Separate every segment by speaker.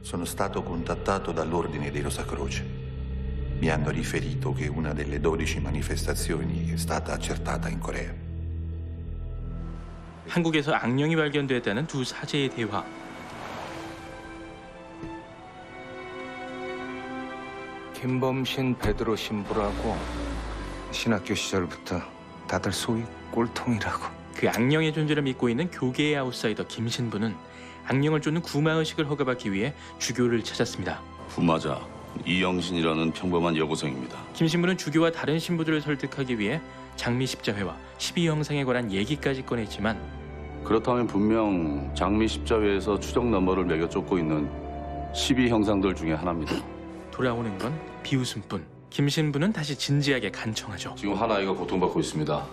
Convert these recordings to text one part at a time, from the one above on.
Speaker 1: Sono stato contattato dall'Ordine dei Rosacroce. Mi hanno riferito che una delle 12 manifestazioni è stata accertata in Corea.
Speaker 2: 한국에서 악령이 발견됐다는 두 사제의 대화.
Speaker 3: 김범신 베드로 신부라고 신학교 시절부터 다들 소위 꼴통이라고.
Speaker 2: 그 악령의 존재를 믿고 있는 교계의 아웃사이더 김신부는 악령을 쫓는 구마의식을 허가받기 위해 주교를 찾았습니다.
Speaker 4: 부마자 이영신이라는 평범한 여고생입니다.
Speaker 2: 김신부는 주교와 다른 신부들을 설득하기 위해 장미 십자회와 12형상에 관한 얘기까지 꺼냈지만
Speaker 4: 그렇다면 분명 장미 십자회에서 추적 넘버를 매겨 쫓고 있는 12형상들 중에 하나입니다.
Speaker 2: 돌아오는 건 비웃음뿐. 김신부는 다시 진지하게 간청하죠.
Speaker 4: 지금 한 아이가 고통받고 있습니다.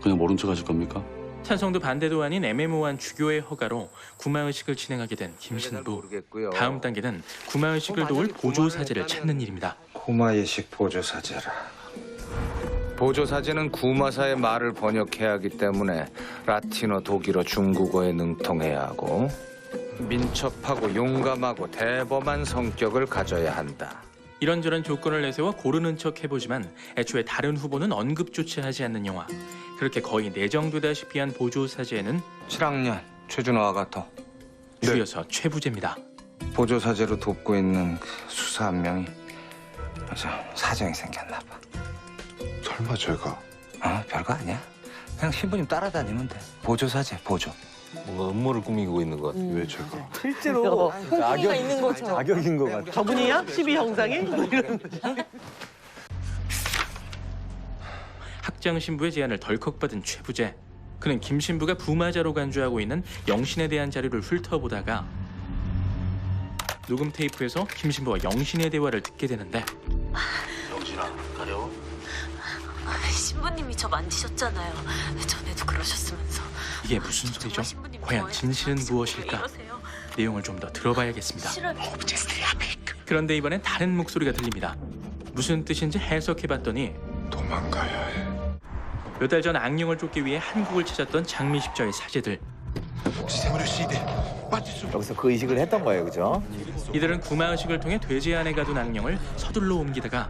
Speaker 4: 그냥 모른 척 하실 겁니까?
Speaker 2: 찬성도 반대도 아닌 애매모호한 주교의 허가로 구마의식을 진행하게 된 김신부.
Speaker 3: 모르겠고요.
Speaker 2: 다음 단계는 구마의식을 도울 보조사제를 찾는 일입니다.
Speaker 3: 구마예식 보조사제라. 보조사제는 구마사의 말을 번역해야 하기 때문에 라틴어, 독일어, 중국어에 능통해야 하고 민첩하고 용감하고 대범한 성격을 가져야 한다.
Speaker 2: 이런저런 조건을 내세워 고르는 척 해보지만 애초에 다른 후보는 언급조차 하지 않는 영화. 그렇게 거의 내정되다시피 한 보조사제는
Speaker 3: 7학년 최준호 아가토.
Speaker 2: 줄여서 최부재입니다.
Speaker 3: 보조사제로 돕고 있는 그 수사 한 명이 저 사정이 생겼나 봐.
Speaker 5: 설마 제가?
Speaker 3: 별거 아니야. 그냥 신부님 따라다니면 돼. 보조사제 보조.
Speaker 6: 뭔가 음모를 꾸미고 있는 것 같아.
Speaker 5: 왜 제가?
Speaker 7: 실제로
Speaker 6: 악역
Speaker 7: 있는 것처럼.
Speaker 6: 악역인 것 같아.
Speaker 7: 저분이야? 12형상이? 이런
Speaker 2: 학장 신부의 제안을 덜컥 받은 최부재. 그는 김 신부가 부마자로 간주하고 있는 영신에 대한 자료를 훑어보다가 녹음 테이프에서 김 신부와 영신의 대화를 듣게 되는데
Speaker 4: 영신아, 가려워?
Speaker 8: 신부님이 저 만지셨잖아요. 전에도 그러셨으면서.
Speaker 2: 이게 무슨 소리죠? 과연 진실은 무엇일까? 내용을 좀 더 들어봐야겠습니다. 그런데 이번엔 다른 목소리가 들립니다. 무슨 뜻인지 해석해봤더니
Speaker 5: 도망가야 해.
Speaker 2: 몇 달 전 악령을 쫓기 위해 한국을 찾았던 장미 십자의 사제들.
Speaker 6: 여기서 그 의식을 했던 거예요, 그죠?
Speaker 2: 이들은 구마의식을 통해 돼지 안에 가둔 악령을 서둘러 옮기다가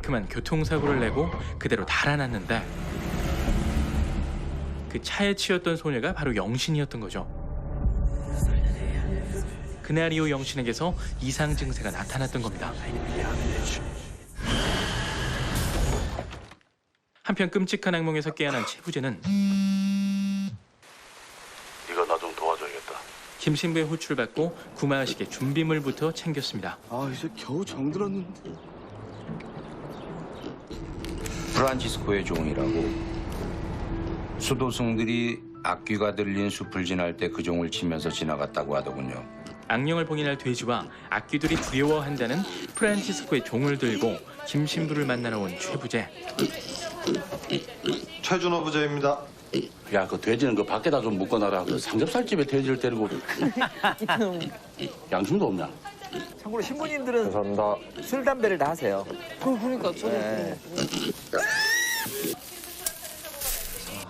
Speaker 2: 그만 교통사고를 내고 그대로 달아났는데 그 차에 치였던 소녀가 바로 영신이었던 거죠. 그날 이후 영신에게서 이상 증세가 나타났던 겁니다. 한편 끔찍한 악몽에서 깨어난 최부재는
Speaker 4: 네가 나 좀 도와줘야겠다.
Speaker 2: 김신부의 호출을 받고 구마의식의 준비물부터 챙겼습니다.
Speaker 5: 아 이제 겨우 정들었는데.
Speaker 3: 프란치스코의 종이라고. 수도승들이 악귀가 들린 숲을 지날 때 그 종을 치면서 지나갔다고 하더군요.
Speaker 2: 악령을 봉인할 돼지와 악귀들이 두려워한다는 프란치스코의 종을 들고 김신부를 만나러 온 최부재.
Speaker 5: 최준호 부장입니다.
Speaker 4: 야, 그 돼지는 그 밖에다 좀 묶어놔라. 그 삼겹살집에 돼지를 데리고 양심도 없냐?
Speaker 6: 참고로 신부님들은 술 담배를 다 하세요.
Speaker 7: 그러니까 저도
Speaker 6: 네.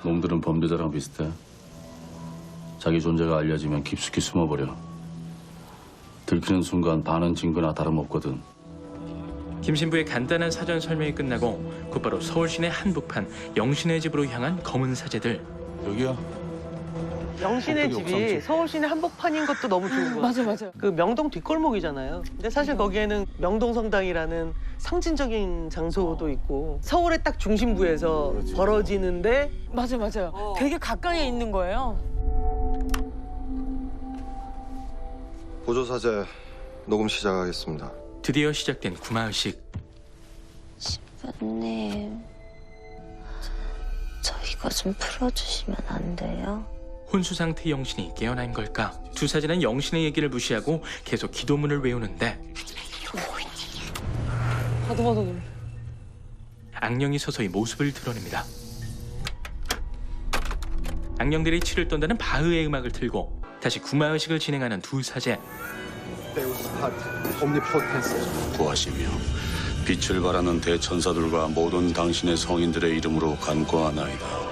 Speaker 4: 놈들은 범죄자랑 비슷해. 자기 존재가 알려지면 깊숙이 숨어버려. 들키는 순간 반은 증거나 다름없거든.
Speaker 2: 김신부의 간단한 사전 설명이 끝나고 곧바로 서울시내 한복판 영신의 집으로 향한 검은 사제들.
Speaker 4: 여기야?
Speaker 7: 영신의 집이 서울시내 한복판인 것도 너무 좋은 거 같아요.
Speaker 9: 맞아.
Speaker 7: 그 명동 뒷골목이잖아요. 근데 사실 거기에는 명동성당이라는 상징적인 장소도 있고 서울의 딱 중심부에서 벌어지는데
Speaker 9: 맞아요. 되게 가까이에 있는 거예요.
Speaker 5: 보조사제 녹음 시작하겠습니다.
Speaker 2: 드디어 시작된 구마의식.
Speaker 8: 신부님, 저 이거 좀 풀어주시면 안 돼요?
Speaker 2: 혼수 상태 영신이 깨어난 걸까? 두 사제는 영신의 얘기를 무시하고 계속 기도문을 외우는데
Speaker 9: 봐도 놀래.
Speaker 2: 악령이 서서히 모습을 드러냅니다. 악령들이 치를 떤다는 바흐의 음악을 틀고 다시 구마의식을 진행하는 두 사제.
Speaker 4: 구하시며 빛을 발하는 대천사들과 모든 당신의 성인들의 이름으로 간구하나이다.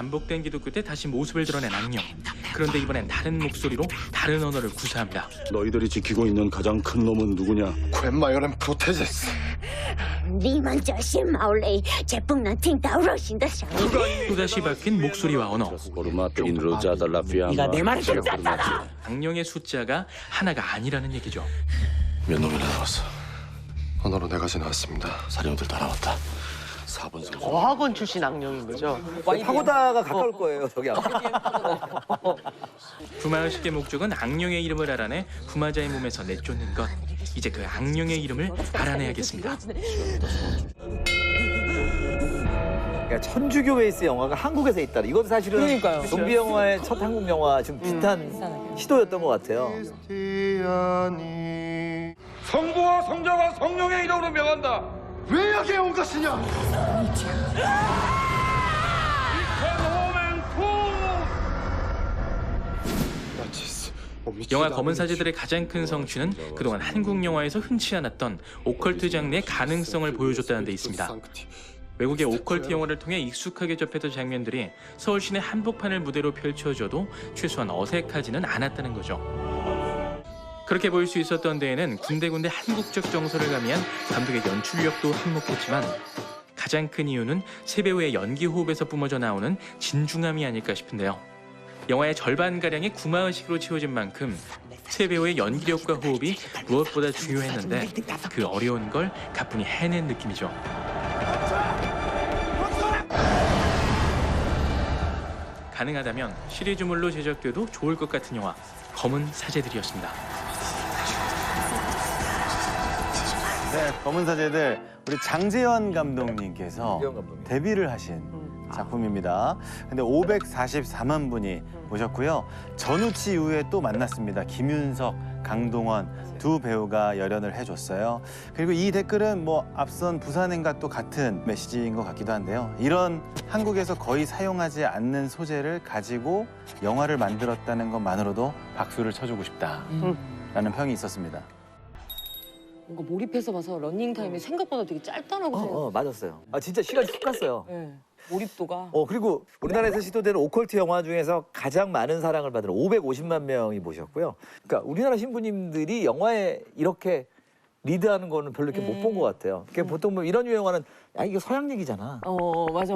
Speaker 2: 반복된 기도 끝에 다시 모습을 드러낸 악령. 그런데 이번엔 다른 목소리로 다른 언어를 구사합니다.
Speaker 4: 너희들이 지키고 있는 가장 큰 놈은 누구냐?
Speaker 5: 웬마이어는 프로테제스.
Speaker 8: 你们这些毛雷，这不能听到热心的声音。
Speaker 2: 또다시 바뀐 목소리와 언어.
Speaker 6: 네가 내 말을 좀 짰잖아.
Speaker 2: 악령의 숫자가 하나가 아니라는 얘기죠.
Speaker 5: 몇 놈이나 나왔어? 언어로 4가지 나왔습니다. 사령들 다 나왔다. 4번 선수.
Speaker 7: 어학원 출신 악령인 거죠.
Speaker 6: 파고다가 가까울 거예요, 저기 아마.
Speaker 2: 구마의식의 목적은 악령의 이름을 알아내 구마자의 몸에서 내쫓는 것. 이제 그 악령의 이름을 알아내야겠습니다.
Speaker 6: 그러니까 천주교 베이스 영화가 한국에서 있다. 이건 사실은
Speaker 9: 그러니까요.
Speaker 6: 좀비 영화의 첫 한국 영화 좀 비슷한 시도였던 것 같아요.
Speaker 3: 성부와 성자와 성령의 이름으로 명한다.
Speaker 5: 왜 여기에 온 것이냐?
Speaker 2: 영화 검은 사제들의 가장 큰 성취는 그동안 한국 영화에서 흔치 않았던 오컬트 장르의 가능성을 보여줬다는 데 있습니다. 외국의 오컬트 영화를 통해 익숙하게 접했던 장면들이 서울 시내 한복판을 무대로 펼쳐져도 최소한 어색하지는 않았다는 거죠. 그렇게 보일 수 있었던 데에는 군데군데 한국적 정서를 가미한 감독의 연출력도 한몫했지만 가장 큰 이유는 세 배우의 연기 호흡에서 뿜어져 나오는 진중함이 아닐까 싶은데요. 영화의 절반가량이 구마의식으로 채워진 만큼 세 배우의 연기력과 호흡이 무엇보다 중요했는데 그 어려운 걸 가뿐히 해낸 느낌이죠. 가능하다면 시리즈물로 제작돼도 좋을 것 같은 영화 검은 사제들이었습니다.
Speaker 10: 네, 검은 사제들 우리 장재현 감독님께서
Speaker 6: 장재현 감독님.
Speaker 10: 데뷔를 하신 작품입니다. 근데 544만 분이 보셨고요. 전우치 이후에 또 만났습니다. 김윤석, 강동원 두 배우가 열연을 해줬어요. 그리고 이 댓글은 뭐 앞선 부산행과 또 같은 메시지인 것 같기도 한데요. 이런 한국에서 거의 사용하지 않는 소재를 가지고 영화를 만들었다는 것만으로도 박수를 쳐주고 싶다라는 평이 있었습니다.
Speaker 9: 뭔가 몰입해서 봐서 러닝 타임이 생각보다 되게 짧다라고 생각해요.
Speaker 6: 맞았어요. 아 진짜 시간이 훅 갔어요.
Speaker 9: 네. 몰입도가.
Speaker 6: 그리고 우리나라에서 시도되는 오컬트 영화 중에서 가장 많은 사랑을 받은 550만 명이 보셨고요. 그러니까 우리나라 신부님들이 영화에 이렇게 리드하는 거는 별로 이렇게 못 본 것 같아요. 그러니까 보통 뭐 이런 영화는 이거 서양 얘기잖아.
Speaker 9: 맞아.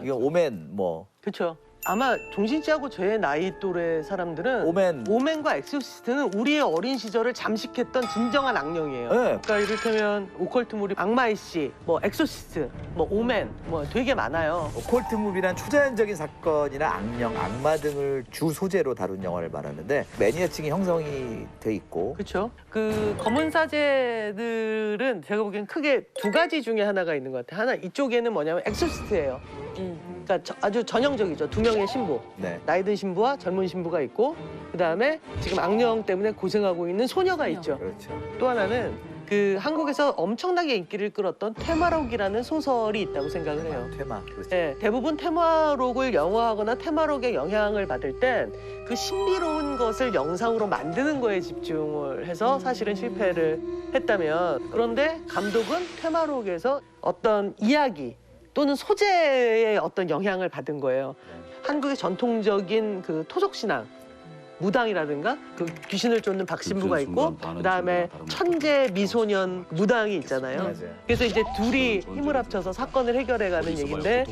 Speaker 6: 이게 오맨 뭐.
Speaker 7: 그렇죠. 아마 종신 씨하고 저의 나이 또래 사람들은
Speaker 6: 오맨.
Speaker 7: 오맨과 엑소시스트는 우리의 어린 시절을 잠식했던 진정한 악령이에요.
Speaker 6: 네.
Speaker 7: 그러니까 이를테면 오컬트물이 악마의 씨, 뭐 엑소시스트, 뭐 오맨, 뭐 되게 많아요.
Speaker 6: 오컬트 무비란 초자연적인 사건이나 악령, 악마 등을 주 소재로 다룬 영화를 말하는데 매니아층이 형성이 돼 있고.
Speaker 7: 그렇죠. 그 검은 사제들은 제가 보기엔 크게 두 가지 중에 하나가 있는 것 같아요. 하나 이쪽에는 뭐냐면 엑소시스트예요. 그러니까 아주 전형적이죠. 두 명의 신부.
Speaker 6: 네.
Speaker 7: 나이 든 신부와 젊은 신부가 있고 그다음에 지금 악령 때문에 고생하고 있는 소녀가 있죠.
Speaker 6: 그렇죠.
Speaker 7: 또 하나는 그 한국에서 엄청나게 인기를 끌었던 테마록이라는 소설이 있다고 생각을 해요.
Speaker 6: 테마. 그렇죠.
Speaker 7: 네, 대부분 테마록을 영화하거나 테마록의 영향을 받을 땐 그 신비로운 것을 영상으로 만드는 거에 집중을 해서 사실은 실패를 했다면 그런데 감독은 테마록에서 어떤 이야기 또는 소재의 어떤 영향을 받은 거예요. 한국의 전통적인 그 토속신앙, 무당이라든가 그 귀신을 쫓는 박신부가 있고 그다음에 천재 미소년 무당이 있잖아요.
Speaker 6: 맞아요.
Speaker 7: 그래서 이제 둘이 힘을 합쳐서 사건을 해결해가는 얘기인데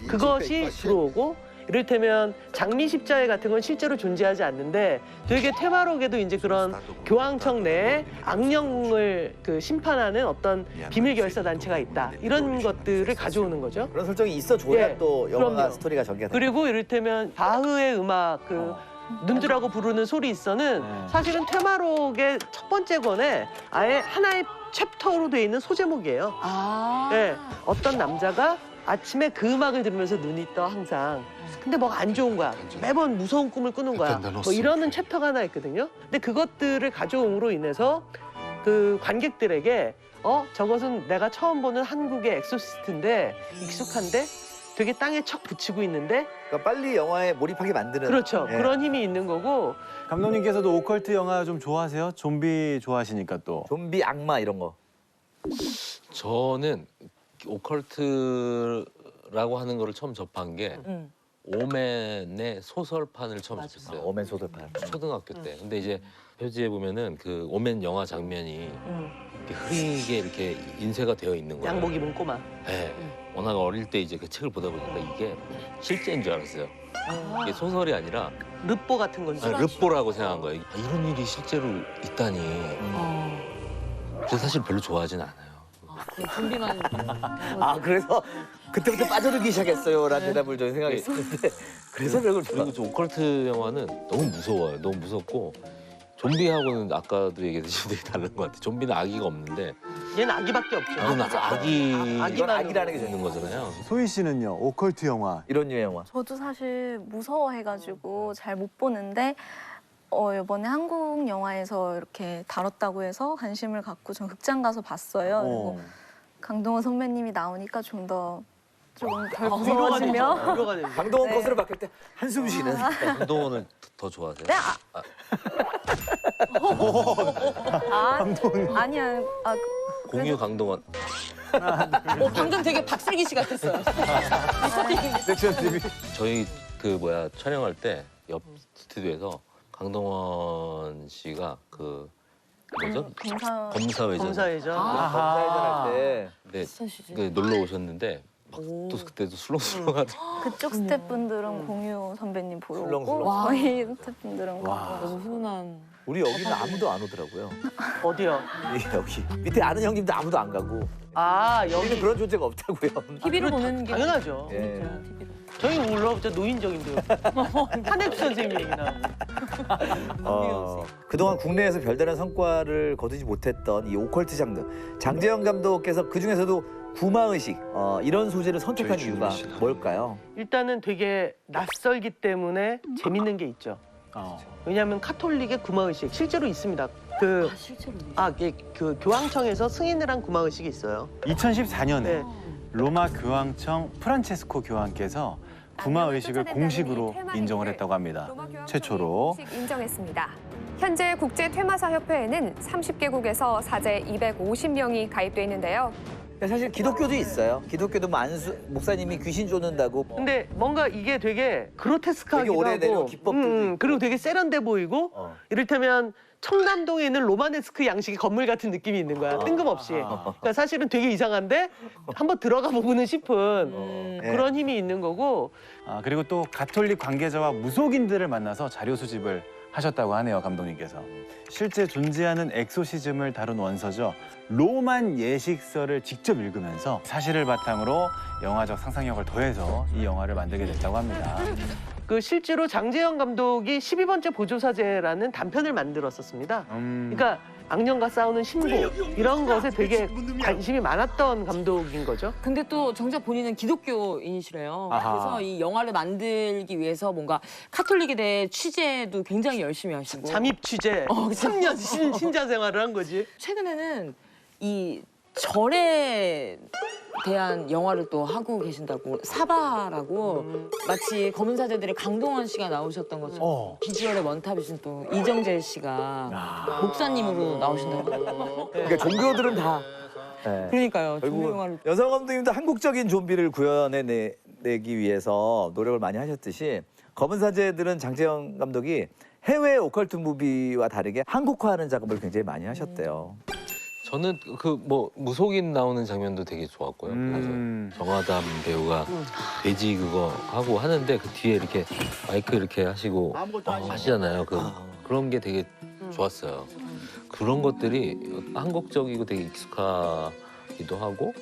Speaker 7: 그것이 들어오고 이를테면 장미 십자회 같은 건 실제로 존재하지 않는데 되게 테마록에도 이제 그런 교황청 내에 악령을 그 심판하는 어떤 비밀 결사 단체가 있다 이런 것들을 가져오는 거죠.
Speaker 6: 그런 설정이 있어줘야
Speaker 7: 예,
Speaker 6: 또 영화가
Speaker 7: 그럼요.
Speaker 6: 스토리가 전개가 돼요.
Speaker 7: 그리고 이를테면 바흐의 음악 그 눈들하고 부르는 소리 있어는 사실은 테마록의 첫 번째 권에 아예 하나의 챕터로 돼 있는 소제목이에요. 네, 어떤 남자가 아침에 그 음악을 들으면서 눈이 떠 항상. 근데 뭐가 안 좋은 거야. 매번 무서운 꿈을 꾸는 거야. 뭐 이러는 챕터가 하나 있거든요. 근데 그것들을 가져옴으로 인해서 그 관객들에게 저것은 내가 처음 보는 한국의 엑소시스트인데 익숙한데 되게 땅에 척 붙이고 있는데
Speaker 6: 그러니까 빨리 영화에 몰입하게 만드는.
Speaker 7: 그렇죠.
Speaker 6: 예.
Speaker 7: 그런 힘이 있는 거고
Speaker 10: 감독님께서도 오컬트 영화 좀 좋아하세요? 좀비 좋아하시니까 또.
Speaker 6: 좀비 악마 이런 거.
Speaker 11: 저는 오컬트라고 하는 거를 처음 접한 게 오맨의 소설판을 처음 접했어요.
Speaker 6: 오맨 소설판.
Speaker 11: 초등학교 때. 근데 이제 표지에 보면은 그 오맨 영화 장면이 이렇게 흐리게 이렇게 인쇄가 되어 있는 거예요.
Speaker 7: 양복 입은 꼬마.
Speaker 11: 네. 워낙 어릴 때 이제 그 책을 보다 보니까 이게 실제인 줄 알았어요. 이게 소설이 아니라
Speaker 7: 르뽀 같은 건지.
Speaker 11: 르뽀라고 생각한 거예요. 아, 이런 일이 실제로 있다니. 그래서 사실 별로 좋아하진 않아요.
Speaker 9: 준비만.
Speaker 6: 아 그래서 그때부터 빠져들기 시작했어요라는 대답을 저는 생각했었는데 그래서 별걸 좋아.
Speaker 11: 그리고 좀 오컬트 영화는 너무 무서워요. 너무 무섭고 좀비하고는 아까도 얘기했듯이 되게 다른 것 같아요. 좀비는 아기가 없는데
Speaker 7: 얘는 아기밖에 없죠.
Speaker 11: 이건
Speaker 6: 이건 아기라는 게
Speaker 11: 있는 거잖아요.
Speaker 10: 소희 씨는요, 오컬트 영화.
Speaker 6: 이런 류의 영화.
Speaker 12: 저도 사실 무서워해가지고 잘 못 보는데 이번에 한국 영화에서 이렇게 다뤘다고 해서 관심을 갖고 전 극장 가서 봤어요. 그리고 강동원 선배님이 나오니까 좀 덜 무서워지며
Speaker 6: 강동원
Speaker 12: 네.
Speaker 6: 컷으로 바뀔 때 한숨 쉬는.
Speaker 11: 강동원을 더 좋아하세요?
Speaker 12: 네, 아니야.
Speaker 11: 공유 강동원.
Speaker 9: 방금 되게 박슬기 씨 같았어요.
Speaker 11: 저희 촬영할 때 옆 스튜디오에서 강동원 씨가 그 뭐죠? 검사회전.
Speaker 7: 검사회전.
Speaker 6: 검사회전 할 때.
Speaker 11: 네, 그 놀러 오셨는데 막 또 그때도 술렁술렁하더라고요.
Speaker 12: 그쪽 스태프분들은 공유 선배님 보러 오고
Speaker 6: 술렁술렁.
Speaker 12: 저희 스태프분들은
Speaker 9: 너무 훈훈한.
Speaker 6: 우리 여기는 아무도 안 오더라고요.
Speaker 7: 어디요?
Speaker 6: 여기 밑에 아는 형님도 아무도 안 가고.
Speaker 7: 아
Speaker 6: 여기는
Speaker 7: 여기
Speaker 6: 그런 존재가 없다고요.
Speaker 9: TV로 보는 게
Speaker 7: 당연하죠.
Speaker 6: 예.
Speaker 7: 저희 올라오자 노인정인데요. 한혜주 선생님 얘기 나오고.
Speaker 6: 그동안 국내에서 별다른 성과를 거두지 못했던 이 오컬트 장르. 장재영 감독께서 그 중에서도 구마의식 이런 소재를 선택한 이유가 뭘까요?
Speaker 7: 일단은 되게 낯설기 때문에 재밌는 게 있죠. 왜냐하면 카톨릭의 구마의식 실제로 있습니다. 그 교황청에서 승인을 한 구마의식이 있어요.
Speaker 10: 2014년에
Speaker 7: 네.
Speaker 10: 로마 교황청 프란체스코 교황께서 구마의식을 공식으로 인정을 했다고 합니다. 최초로.
Speaker 13: 인정했습니다. 현재 국제퇴마사협회에는 30개국에서 사제 250명이 가입돼 있는데요.
Speaker 6: 사실 기독교도 있어요. 기독교도 목사님이 귀신 쫓는다고.
Speaker 7: 근데 뭔가 이게 되게 그로테스크하기도
Speaker 6: 되게 오래된
Speaker 7: 하고
Speaker 6: 기법들도 있고.
Speaker 7: 그리고 되게 세련돼 보이고 이를테면 청담동에 있는 로마네스크 양식의 건물 같은 느낌이 있는 거야. 뜬금없이. 그러니까 사실은 되게 이상한데 한번 들어가 보고는 싶은 그런 힘이 있는 거고.
Speaker 10: 그리고 또 가톨릭 관계자와 무속인들을 만나서 자료 수집을 하셨다고 하네요, 감독님께서. 실제 존재하는 엑소시즘을 다룬 원서죠. 로만 예식서를 직접 읽으면서 사실을 바탕으로 영화적 상상력을 더해서 이 영화를 만들게 됐다고 합니다.
Speaker 7: 그 실제로 장재영 감독이 12번째 보조사제라는 단편을 만들었었습니다. 그러니까 악령과 싸우는 신부 이런 것에 되게 관심이 많았던 감독인 거죠.
Speaker 9: 근데 또 정작 본인은 기독교인이시래요. 그래서 이 영화를 만들기 위해서 뭔가 카톨릭에 대해 취재도 굉장히 열심히 하시고.
Speaker 7: 잠입 취재, 3년 신자 생활을 한 거지.
Speaker 9: 최근에는 이 절에 대한 영화를 또 하고 계신다고. 사바라고 마치 검은 사제들의 강동원 씨가 나오셨던 것처럼 비주얼의 원탑이신 또 이정재 씨가 목사님으로 나오신다고.
Speaker 6: 그러니까 종교들은 다. 네.
Speaker 9: 그러니까요. 종교 영화를.
Speaker 6: 여성 감독님도 한국적인 좀비를 구현해내기 위해서 노력을 많이 하셨듯이 검은 사제들은 장재영 감독이 해외 오컬트 무비와 다르게 한국화하는 작업을 굉장히 많이 하셨대요.
Speaker 11: 저는 무속인 나오는 장면도 되게 좋았고요. 그래서 정화담 배우가 돼지 그거 하고 하는데 그 뒤에 이렇게 마이크 이렇게 하시고 하시잖아요. 그런 게 되게 좋았어요. 그런 것들이 한국적이고 되게 익숙하기도 하고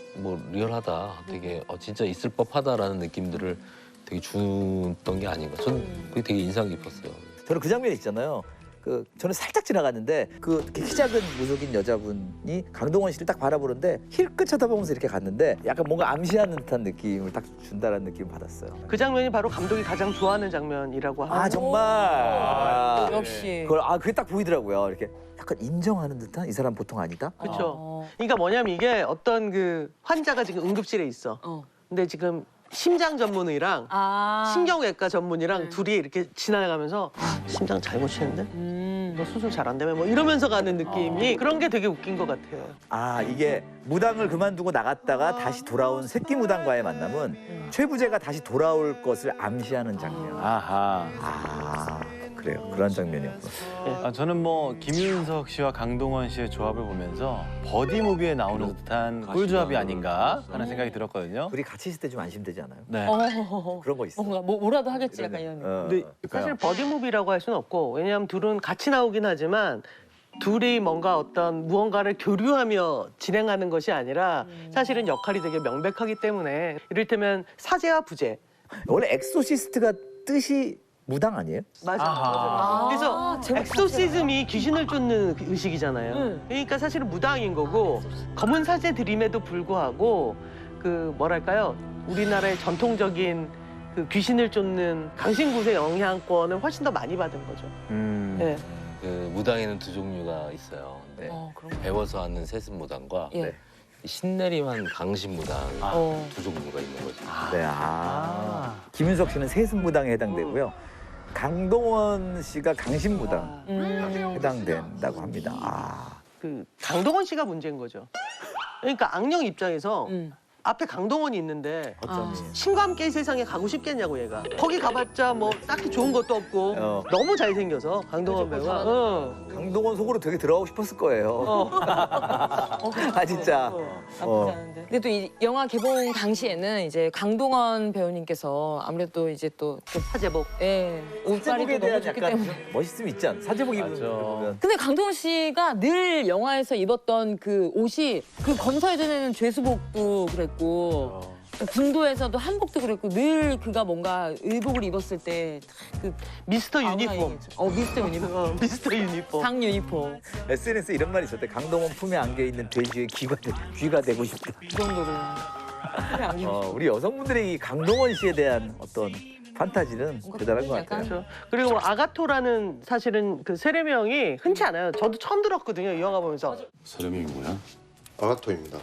Speaker 11: 리얼하다, 되게 진짜 있을 법하다라는 느낌들을 되게 줬던 게 아닌가. 저는 그게 되게 인상 깊었어요.
Speaker 6: 저는 그 장면 있잖아요. 저는 살짝 지나갔는데 키 작은 무속인 여자분이 강동원 씨를 딱 바라보는데 힐끗 쳐다보면서 이렇게 갔는데 약간 뭔가 암시하는 듯한 느낌을 딱 준다라는 느낌을 받았어요.
Speaker 7: 그 장면이 바로 감독이 가장 좋아하는 장면이라고 하고.
Speaker 6: 정말.
Speaker 9: 역시.
Speaker 6: 그게 딱 보이더라고요. 이렇게 약간 인정하는 듯한, 이 사람 보통 아니다.
Speaker 7: 그렇죠. 그러니까 뭐냐면 이게 어떤 그 환자가 지금 응급실에 있어. 근데 지금 심장 전문의랑 신경외과 전문의랑 둘이 이렇게 지나가면서 심장 잘 고치는데? 너 수술 잘 안 되면 뭐 이러면서 가는 느낌이 그런 게 되게 웃긴 것 같아요.
Speaker 6: 아, 이게 무당을 그만두고 나갔다가 다시 돌아온 새끼 무당과의 만남은 최부재가 다시 돌아올 것을 암시하는 장면.
Speaker 10: 아하.
Speaker 6: 아, 그래요. 그런 장면이었구나.
Speaker 10: 아, 저는 뭐 김윤석 씨와 강동원 씨의 조합을 보면서 버디 무비에 나오는 듯한 꿀조합이 아닌가 하는 생각이 들었거든요.
Speaker 6: 둘이 같이 있을 때 좀 안심되지 않아요?
Speaker 10: 네.
Speaker 6: 그런 거 있어.
Speaker 9: 뭔가 뭐라도 하겠지 약간 이런.
Speaker 7: 근데 사실 버디무비라고 할 수는 없고 왜냐하면 둘은 같이 나오긴 하지만 둘이 뭔가 어떤 무언가를 교류하며 진행하는 것이 아니라 사실은 역할이 되게 명백하기 때문에 이를테면 사제와 부제.
Speaker 6: 원래 엑소시스트가 뜻이 무당 아니에요?
Speaker 7: 맞아. 그래서 엑소시즘이 귀신을 쫓는 그 의식이잖아요. 그러니까 사실은 무당인 거고 검은 사제들임에도 불구하고 그 뭐랄까요? 우리나라의 전통적인 그 귀신을 쫓는 강신굿의 영향권을 훨씬 더 많이 받은 거죠. 네.
Speaker 11: 그 무당에는 두 종류가 있어요. 네. 배워서 하는 세습 무당과
Speaker 9: 예.
Speaker 11: 신내림한 강신 무당 두 종류가 있는 거죠.
Speaker 6: 네, 김윤석 씨는 세습무당에 해당되고요. 강동원 씨가 강신무당 해당된다고 합니다.
Speaker 7: 그 강동원 씨가 문제인 거죠. 그러니까 악령 입장에서 앞에 강동원이 있는데 신과 함께 이 세상에 가고 싶겠냐고 얘가. 거기 가봤자 뭐 딱히 좋은 것도 없고 너무 잘생겨서 강동원 배우가
Speaker 6: 강동원 속으로 되게 들어가고 싶었을 거예요. 아 진짜.
Speaker 9: 근데 또 이 영화 개봉 당시에는 이제 강동원 배우님께서 아무래도 이제 또
Speaker 7: 사제복,
Speaker 9: 옷빨이 또 너무 좋기 때문에
Speaker 6: 멋있음 있지 않아? 사제복 입으면.
Speaker 9: 근데 강동원 씨가 늘 영화에서 입었던 그 옷이 그 검사회전에는 죄수복도 그랬고 또 군도에서도 한복도 그랬고 늘 그가 뭔가 의복을 입었을 때 그
Speaker 7: 미스터 유니폼.
Speaker 9: 미스터 유니폼.
Speaker 7: 미스터 유니폼.
Speaker 9: 상 유니폼.
Speaker 6: SNS에 이런 말이 있었대. 강동원 품에 안겨 있는 돼지의 귀가 되고 싶다.
Speaker 9: 이 정도로.
Speaker 6: 우리 여성분들의 이 강동원 씨에 대한 어떤 판타지는 대단한 것 같아요.
Speaker 7: 그렇죠. 그리고 뭐 아가토라는 사실은 그 세례명이 흔치 않아요. 저도 처음 들었거든요. 이 영화 보면서.
Speaker 4: 세례명이 뭐야?
Speaker 5: 아가토입니다.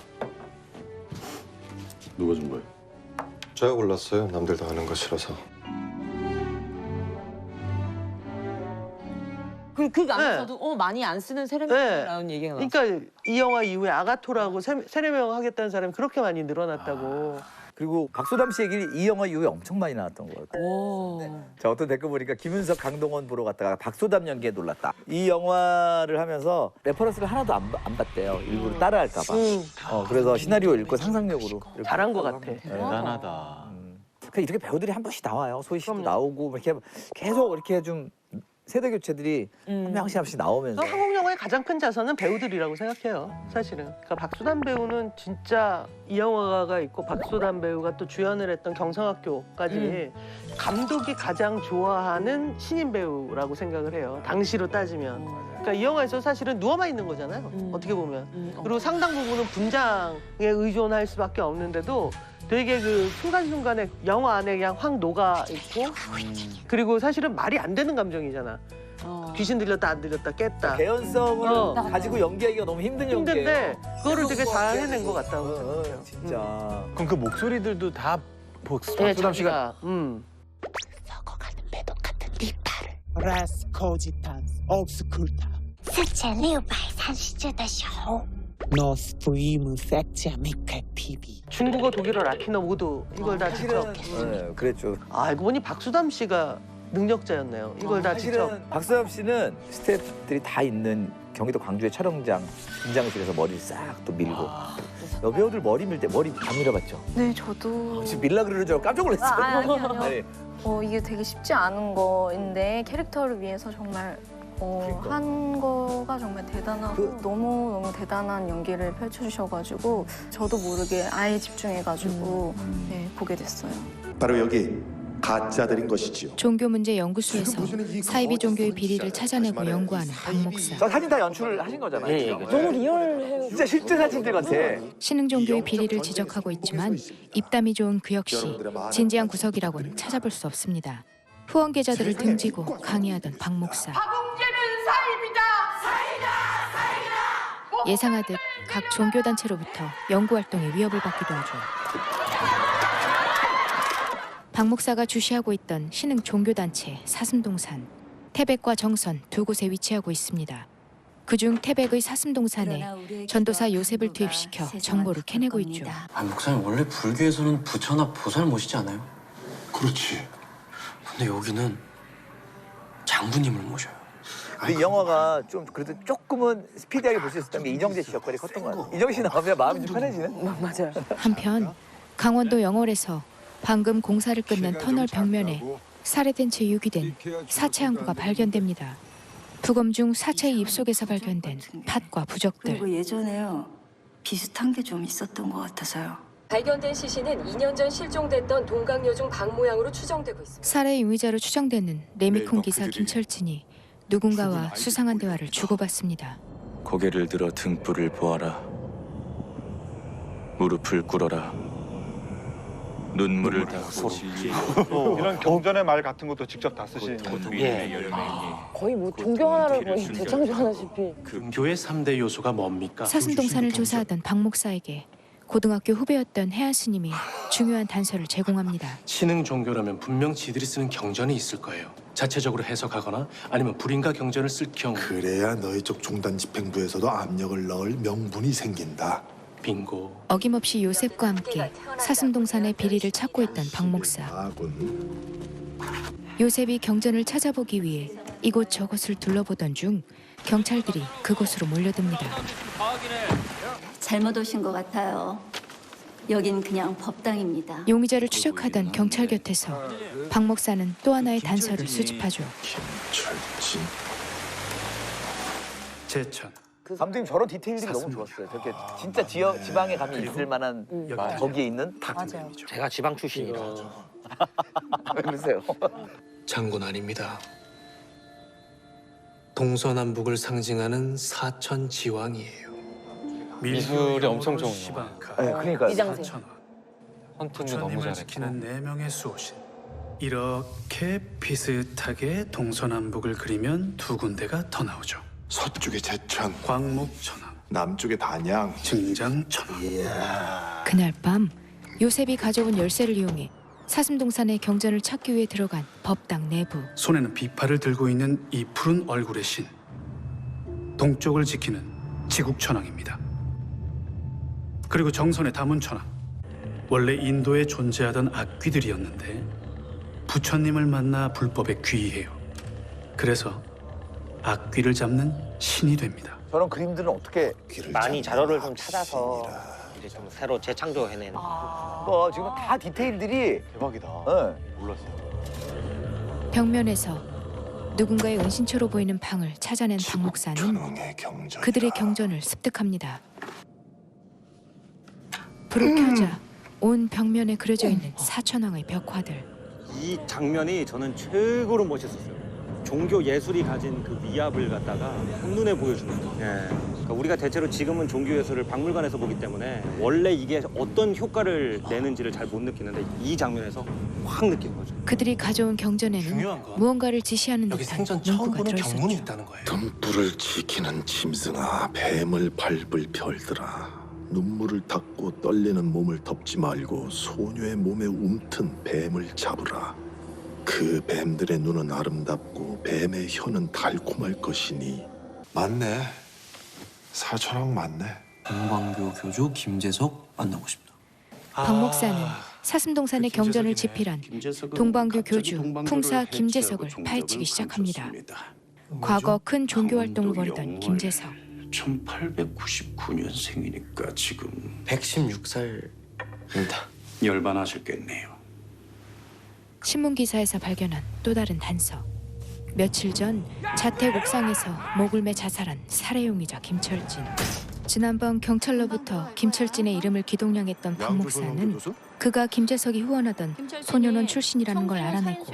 Speaker 4: 누가 준 거야?
Speaker 5: 제가 골랐어요. 남들 다 아는 거 싫어서.
Speaker 9: 그 안에서도 많이 안 쓰는 세례명이라는 얘기가 나왔어요.
Speaker 7: 그러니까 이 영화 이후에 아가토라고 세례명 하겠다는 사람이 그렇게 많이 늘어났다고.
Speaker 6: 그리고 박소담 씨 얘기를 이 영화 이후에 엄청 많이 나왔던 것 같아요. 자, 어떤 댓글 보니까 김윤석, 강동원 보러 갔다가 박소담 연기에 놀랐다. 이 영화를 하면서 레퍼런스를 하나도 안 봤대요. 일부러 따라할까 봐. 그래서 시나리오 읽고 상상력으로.
Speaker 7: 잘한 것 같아.
Speaker 10: 대단하다.
Speaker 6: 이렇게 배우들이 한 번씩 나와요. 소희 씨도 나오고 이렇게 계속 이렇게 좀 세대 교체들이 한 명씩 나오면서.
Speaker 7: 한국 영화의 가장 큰 자산은 배우들이라고 생각해요. 사실은. 그러니까 박소담 배우는 진짜 이 영화가 있고 박소담 배우가 또 주연을 했던 경성학교까지 감독이 가장 좋아하는 신인 배우라고 생각을 해요. 당시로 따지면. 그러니까 이 영화에서 사실은 누워만 있는 거잖아요. 어떻게 보면. 그리고 상당 부분은 분장에 의존할 수밖에 없는데도 되게 그 순간순간에 영화 안에 그냥 확 녹아 있고 그리고 사실은 말이 안 되는 감정이잖아. 귀신 들렸다 안 들렸다 깼다.
Speaker 6: 개연성을 가지고 연기하기가 너무 힘든데
Speaker 7: 그거를 되게 잘 해낸 것 같다고 생각해요.
Speaker 6: 진짜.
Speaker 10: 그럼 그 목소리들도 다 박소담 씨가
Speaker 8: 썩어가는 배도 같은 네 팔을
Speaker 14: Rascogitas obscurta.
Speaker 8: 스첼리오바의 산시제다 쇼.
Speaker 14: Nos fuimos hacia Mecca-TV.
Speaker 7: 중국어, 독일어, 라틴어 모두 이걸 다 직접.
Speaker 6: 그랬죠.
Speaker 7: 알고 보니 박수담 씨가 능력자였네요. 이걸 다 직접.
Speaker 6: 사실은 박소담 씨는 스태프들이 다 있는 경기도 광주의 촬영장 분장실에서 머리를 싹 또 밀고. 여배우들 머리 밀 때 머리 안 밀어봤죠?
Speaker 12: 네, 저도.
Speaker 6: 지금 밀라 그러는 줄 알고 깜짝 놀랐어요.
Speaker 12: 아니요. 이게 되게 쉽지 않은 거인데 캐릭터를 위해서 정말 한 거가 정말 대단하고 너무너무 대단한 연기를 펼쳐주셔가지고 저도 모르게 아예 집중해가지고 보게 됐어요.
Speaker 15: 바로 여기 가짜들인 것이지요.
Speaker 16: 종교문제연구소에서 사이비 종교의 비리를 찾아내고 연구하는 박 목사.
Speaker 6: 저 사진 다 연출을 하신 거잖아요.
Speaker 9: 너무 리얼해요.
Speaker 6: 진짜 실제 사진들 같아.
Speaker 16: 신흥 종교의 비리를 지적하고 있지만 입담이 좋은 그 역시 진지한 구석이라고는 찾아볼 수 없습니다. 후원 계좌들을 등지고 강의하던 박 목사.
Speaker 17: 박웅재는 사입이다! 사이다!
Speaker 16: 예상하듯 각 종교단체로부터 연구활동에 위협을 받기도 하죠. 박 목사가 주시하고 있던 신흥 종교단체 사슴동산. 태백과 정선 두 곳에 위치하고 있습니다. 그중 태백의 사슴동산에 전도사 요셉을 투입시켜 정보를 캐내고 있죠.
Speaker 18: 목사님 원래 불교에서는 부처나 보살 모시지 않아요?
Speaker 5: 그렇지.
Speaker 18: 근데 여기는 장부님을 모셔요.
Speaker 6: 근데 이 영화가 좀 그래도 조금은 스피디하게 볼 수 있었던 게 이정재 씨 역할이 컸던 것 같아요. 이정재 씨 나오면 마음이 좀 편해지네.
Speaker 9: 맞아요.
Speaker 16: 한편 강원도 영월에서 방금 공사를 끝낸 터널 벽면에 살해된 채 유기된 사체 항구가 발견됩니다. 부검 중 사체의 입속에서 발견된 팥과 부적들.
Speaker 19: 그리고 예전에요. 비슷한 게 좀 있었던 것 같아서요.
Speaker 20: 발견된 시신은 2년 전 실종됐던 동강여중 박 모양으로 추정되고 있습니다.
Speaker 16: 살해 용의자로 추정되는 레미콘 기사 김철진이 누군가와 수상한 대화를 주고받습니다.
Speaker 21: 고개를 들어 등불을 보아라. 무릎을 꿇어라. 눈물을 닦고 진리의
Speaker 22: 이런 경전의 말 같은 것도 직접 다 쓰시는
Speaker 21: 예.
Speaker 9: 거의 뭐 종교 하나를 거의 재창조하다시피.
Speaker 18: 그 교회 3대 요소가 뭡니까?
Speaker 16: 사슴동산을 조사하던 박 목사에게 고등학교 후배였던 혜안 스님이 중요한 단서를 제공합니다.
Speaker 18: 신흥 종교라면 분명 지들이 쓰는 경전이 있을 거예요. 자체적으로 해석하거나 아니면 불인가 경전을 쓸 경우.
Speaker 15: 그래야 너희 쪽 종단 집행부에서도 압력을 넣을 명분이 생긴다.
Speaker 18: 빙고.
Speaker 16: 어김없이 요셉과 함께 사슴동산의 비리를 찾고 있던 박 목사. 요셉이 경전을 찾아보기 위해 이곳저곳을 둘러보던 중 경찰들이 그곳으로 몰려듭니다.
Speaker 19: 잘못 오신 것 같아요. 여긴 그냥 법당입니다.
Speaker 16: 용의자를 추적하던 경찰 곁에서 박 목사는 또 하나의 단서를 수집하죠.
Speaker 15: 김철진.
Speaker 18: 제천.
Speaker 6: 감독님 저런 디테일들이 너무 좋았어요. 저렇게 진짜 지방에 가면 있을 만한 거기에 있는
Speaker 9: 맞아요.
Speaker 18: 제가 지방 출신이라.
Speaker 6: 왜 그러세요?
Speaker 18: 장군 아닙니다. 동서남북을 상징하는 사천지왕이에요.
Speaker 11: 미술이 엄청 좋은
Speaker 6: 네, 그러니까요.
Speaker 9: 이장세.
Speaker 11: 헌팅도 너무 잘했고.
Speaker 23: 지키는 4명의 수호신. 이렇게 비슷하게 동서남북을 그리면 두 군데가 더 나오죠.
Speaker 15: 서쪽에 제천,
Speaker 23: 광목천왕,
Speaker 15: 남쪽에 단양,
Speaker 23: 증장천왕.
Speaker 16: 그날 밤 요셉이 가져온 열쇠를 이용해 사슴동산의 경전을 찾기 위해 들어간 법당 내부.
Speaker 23: 손에는 비파를 들고 있는 이 푸른 얼굴의 신. 동쪽을 지키는 지국천왕입니다. 그리고 정선의 다문천왕. 원래 인도에 존재하던 악귀들이었는데 부처님을 만나 불법에 귀의해요. 그래서 악귀를 잡는 신이 됩니다.
Speaker 6: 저런 그림들은 어떻게
Speaker 24: 많이 자료를 좀 찾아서 이제 좀 새로 재창조해낸.
Speaker 6: 지금 다 디테일들이
Speaker 10: 대박이다.
Speaker 6: 네.
Speaker 10: 몰랐어요.
Speaker 16: 벽면에서 누군가의 은신처로 보이는 방을 찾아낸 박 목사는 그들의 경전을 습득합니다. 불을 켜자 온 벽면에 그려져 있는 사천왕의 벽화들.
Speaker 24: 이 장면이 저는 최고로 멋있었어요. 종교 예술이 가진 그 위압을 갖다가 한눈에 보여주는 거. 그러니까 우리가 대체로 지금은 종교 예술을 박물관에서 보기 때문에 원래 이게 어떤 효과를 내는지를 잘 못 느끼는데 이 장면에서 확 느낀 거죠.
Speaker 16: 그들이 가져온 경전에는 무언가를 지시하는
Speaker 18: 여기
Speaker 16: 듯한
Speaker 18: 생전 처음
Speaker 16: 문구가
Speaker 18: 보는
Speaker 16: 들어있었죠.
Speaker 18: 경문이 있다는 거예요.
Speaker 15: 등불을 지키는 짐승아, 뱀을 밟을 별들아. 눈물을 닦고 떨리는 몸을 덮지 말고 소녀의 몸에 움튼 뱀을 잡으라. 그 뱀들의 눈은 아름답고 뱀의 혀는 달콤할 것이니. 맞네. 사천왕 맞네.
Speaker 18: 동광교 교주 김재석 만나고 싶다.
Speaker 16: 박 목사는 사슴동산의 경전을 집필한 동방교 교주 풍사 김재석을 파헤치기 시작합니다. 과거 큰 종교 활동을 벌이던 김재석.
Speaker 25: 1899년생이니까 지금
Speaker 18: 116살입니다.
Speaker 25: 열반하셨겠네요.
Speaker 16: 신문 기사에서 발견한 또 다른 단서. 며칠 전 자택 옥상에서 목을 매 자살한 살해 용의자 김철진. 지난번 경찰로부터 김철진의 이름을 기동량했던 박 목사는 그가 김재석이 후원하던 소년원 출신이라는 걸 알아내고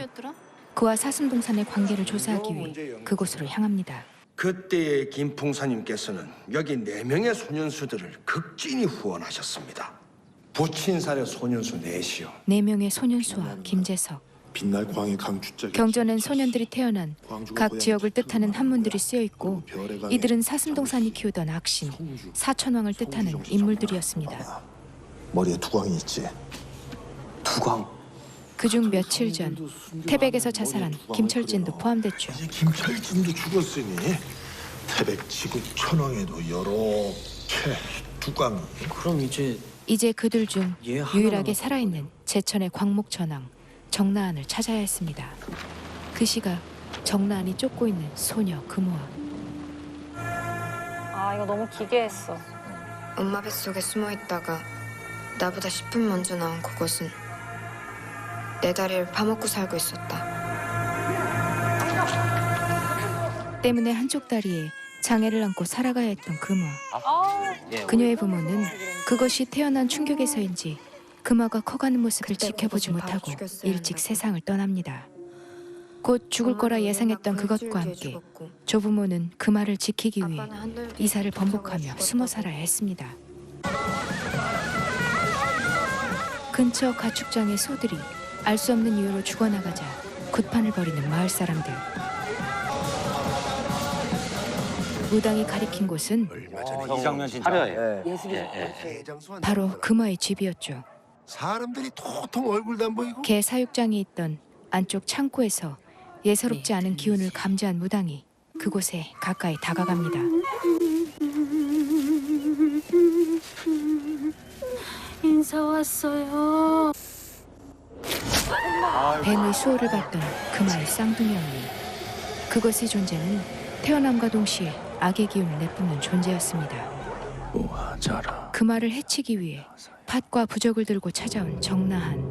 Speaker 16: 그와 사슴동산의 관계를 조사하기 위해 그곳으로 향합니다.
Speaker 26: 그때의 김풍사님께서는 여기 4명의 소년수들을 극진히 후원하셨습니다. 부친살의 소년수 넷이요.
Speaker 16: 4명의 소년수와 김재석.
Speaker 15: 빛날 광의 강주자.
Speaker 16: 경전엔 소년들이 태어난 각 지역을 뜻하는 한문들이 쓰여 있고 이들은 사슴동산이 키우던 악신 사천왕을 뜻하는 인물들이었습니다.
Speaker 15: 머리에 두광이 있지.
Speaker 18: 두광.
Speaker 16: 그중 며칠 전 태백에서 자살한 김철진도 포함됐죠.
Speaker 15: 김철진도 죽었으니 태백 지구 천왕에도 이렇게 두감이.
Speaker 1: 그럼
Speaker 16: 이제 그들 중
Speaker 1: 얘 하나만
Speaker 16: 유일하게 살아있는 제천의 광목천왕 정나은을 찾아야 했습니다. 그 시각 정나은이 쫓고 있는 소녀 금호와
Speaker 2: 아, 이거 너무 기괴했어.
Speaker 3: 엄마 뱃속에 숨어있다가 나보다 10분 먼저 나온 그것은 내 다리를 파먹고 살고 있었다.
Speaker 16: 때문에 한쪽 다리에 장애를 안고 살아가야 했던 금호. 그녀의 부모는 그것이 태어난 충격에서인지 금화가 커가는 모습을 지켜보지 못하고 일찍 세상을 떠납니다. 곧 죽을 거라 예상했던 그것과 함께 조부모는 금화를 지키기 위해 이사를 번복하며 숨어 살아야 했습니다. 근처 가축장의 소들이 알 수 없는 이유로 죽어나가자 굿판을 벌이는 마을 사람들. 무당이 가리킨 곳은
Speaker 24: 이 장면 진짜 화려해.
Speaker 16: 바로 금화의 집이었죠.
Speaker 15: 사람들이 도통 얼굴도 안 보이고.
Speaker 16: 개 사육장이 있던 안쪽 창고에서 예사롭지 않은 기운을 감지한 무당이 그곳에 가까이 다가갑니다.
Speaker 2: 인사 왔어요.
Speaker 16: 뱀의 수호를 받던 금화의 쌍둥이 언니. 그것의 존재는 태어남과 동시에 악의 기운을 내뿜는 존재였습니다.
Speaker 21: 모아자라.
Speaker 16: 금화를 해치기 위해 팥과 부적을 들고 찾아온 정나한.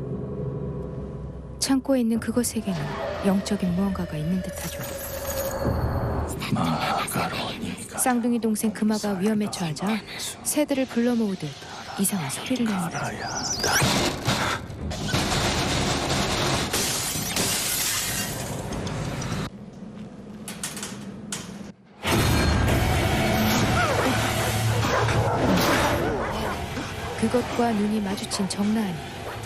Speaker 16: 창고에 있는 그것에게는 영적인 무언가가 있는 듯하죠.
Speaker 21: 마가로니가.
Speaker 16: 쌍둥이 동생 금화가 위험에 처하자 새들을 불러 모으듯 이상한 소리를 냅니다. 그것과 눈이 마주친 정나은이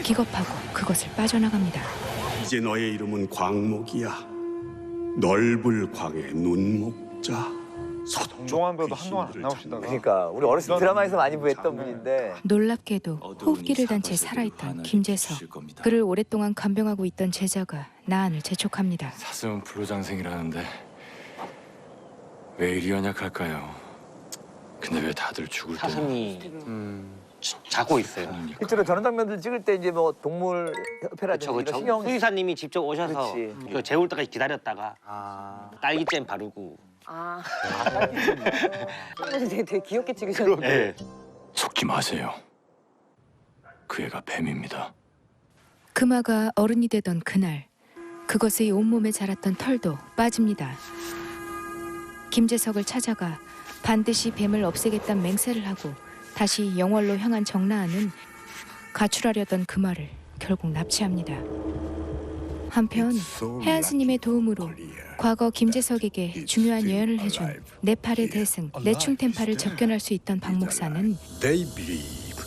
Speaker 16: 기겁하고 그것을 빠져나갑니다.
Speaker 4: 이제 너의 이름은 광목이야. 넓을 광의 눈목자.
Speaker 22: 정동환 배우도 한동안 안 나오시다가.
Speaker 6: 그러니까 우리 어렸을 때 드라마에서 많이 보였던 분인데.
Speaker 16: 놀랍게도 호흡기를 단 채 살아있던 김재석. 그를 오랫동안 간병하고 있던 제자가 나은을 재촉합니다.
Speaker 21: 사슴은 불로장생이라는데 왜 이리 연약할까요? 근데 왜 다들 죽을 때
Speaker 1: 사슴이 자고 있어요.
Speaker 6: 실제로 저런 장면들 찍을 때 이제 뭐 동물 협회라든지 이런 신경
Speaker 1: 수의사님이 직접 오셔서
Speaker 6: 그렇지.
Speaker 1: 그 재울 때까지 기다렸다가 딸기잼 바르고.
Speaker 9: 되게 귀엽게 찍으셨네.
Speaker 21: 네. 속지 마세요. 그 애가 뱀입니다.
Speaker 16: 금화가 어른이 되던 그날 그것의 온몸에 자랐던 털도 빠집니다. 김재석을 찾아가 반드시 뱀을 없애겠다는 맹세를 하고 다시 영월로 향한 정나은은 가출하려던 금화를 결국 납치합니다. 한편 해안 스님의 도움으로 과거 김재석에게 중요한 예언을 해준 네팔의 대승 내충템파를 접견할 수 있던 박 목사는
Speaker 4: They believe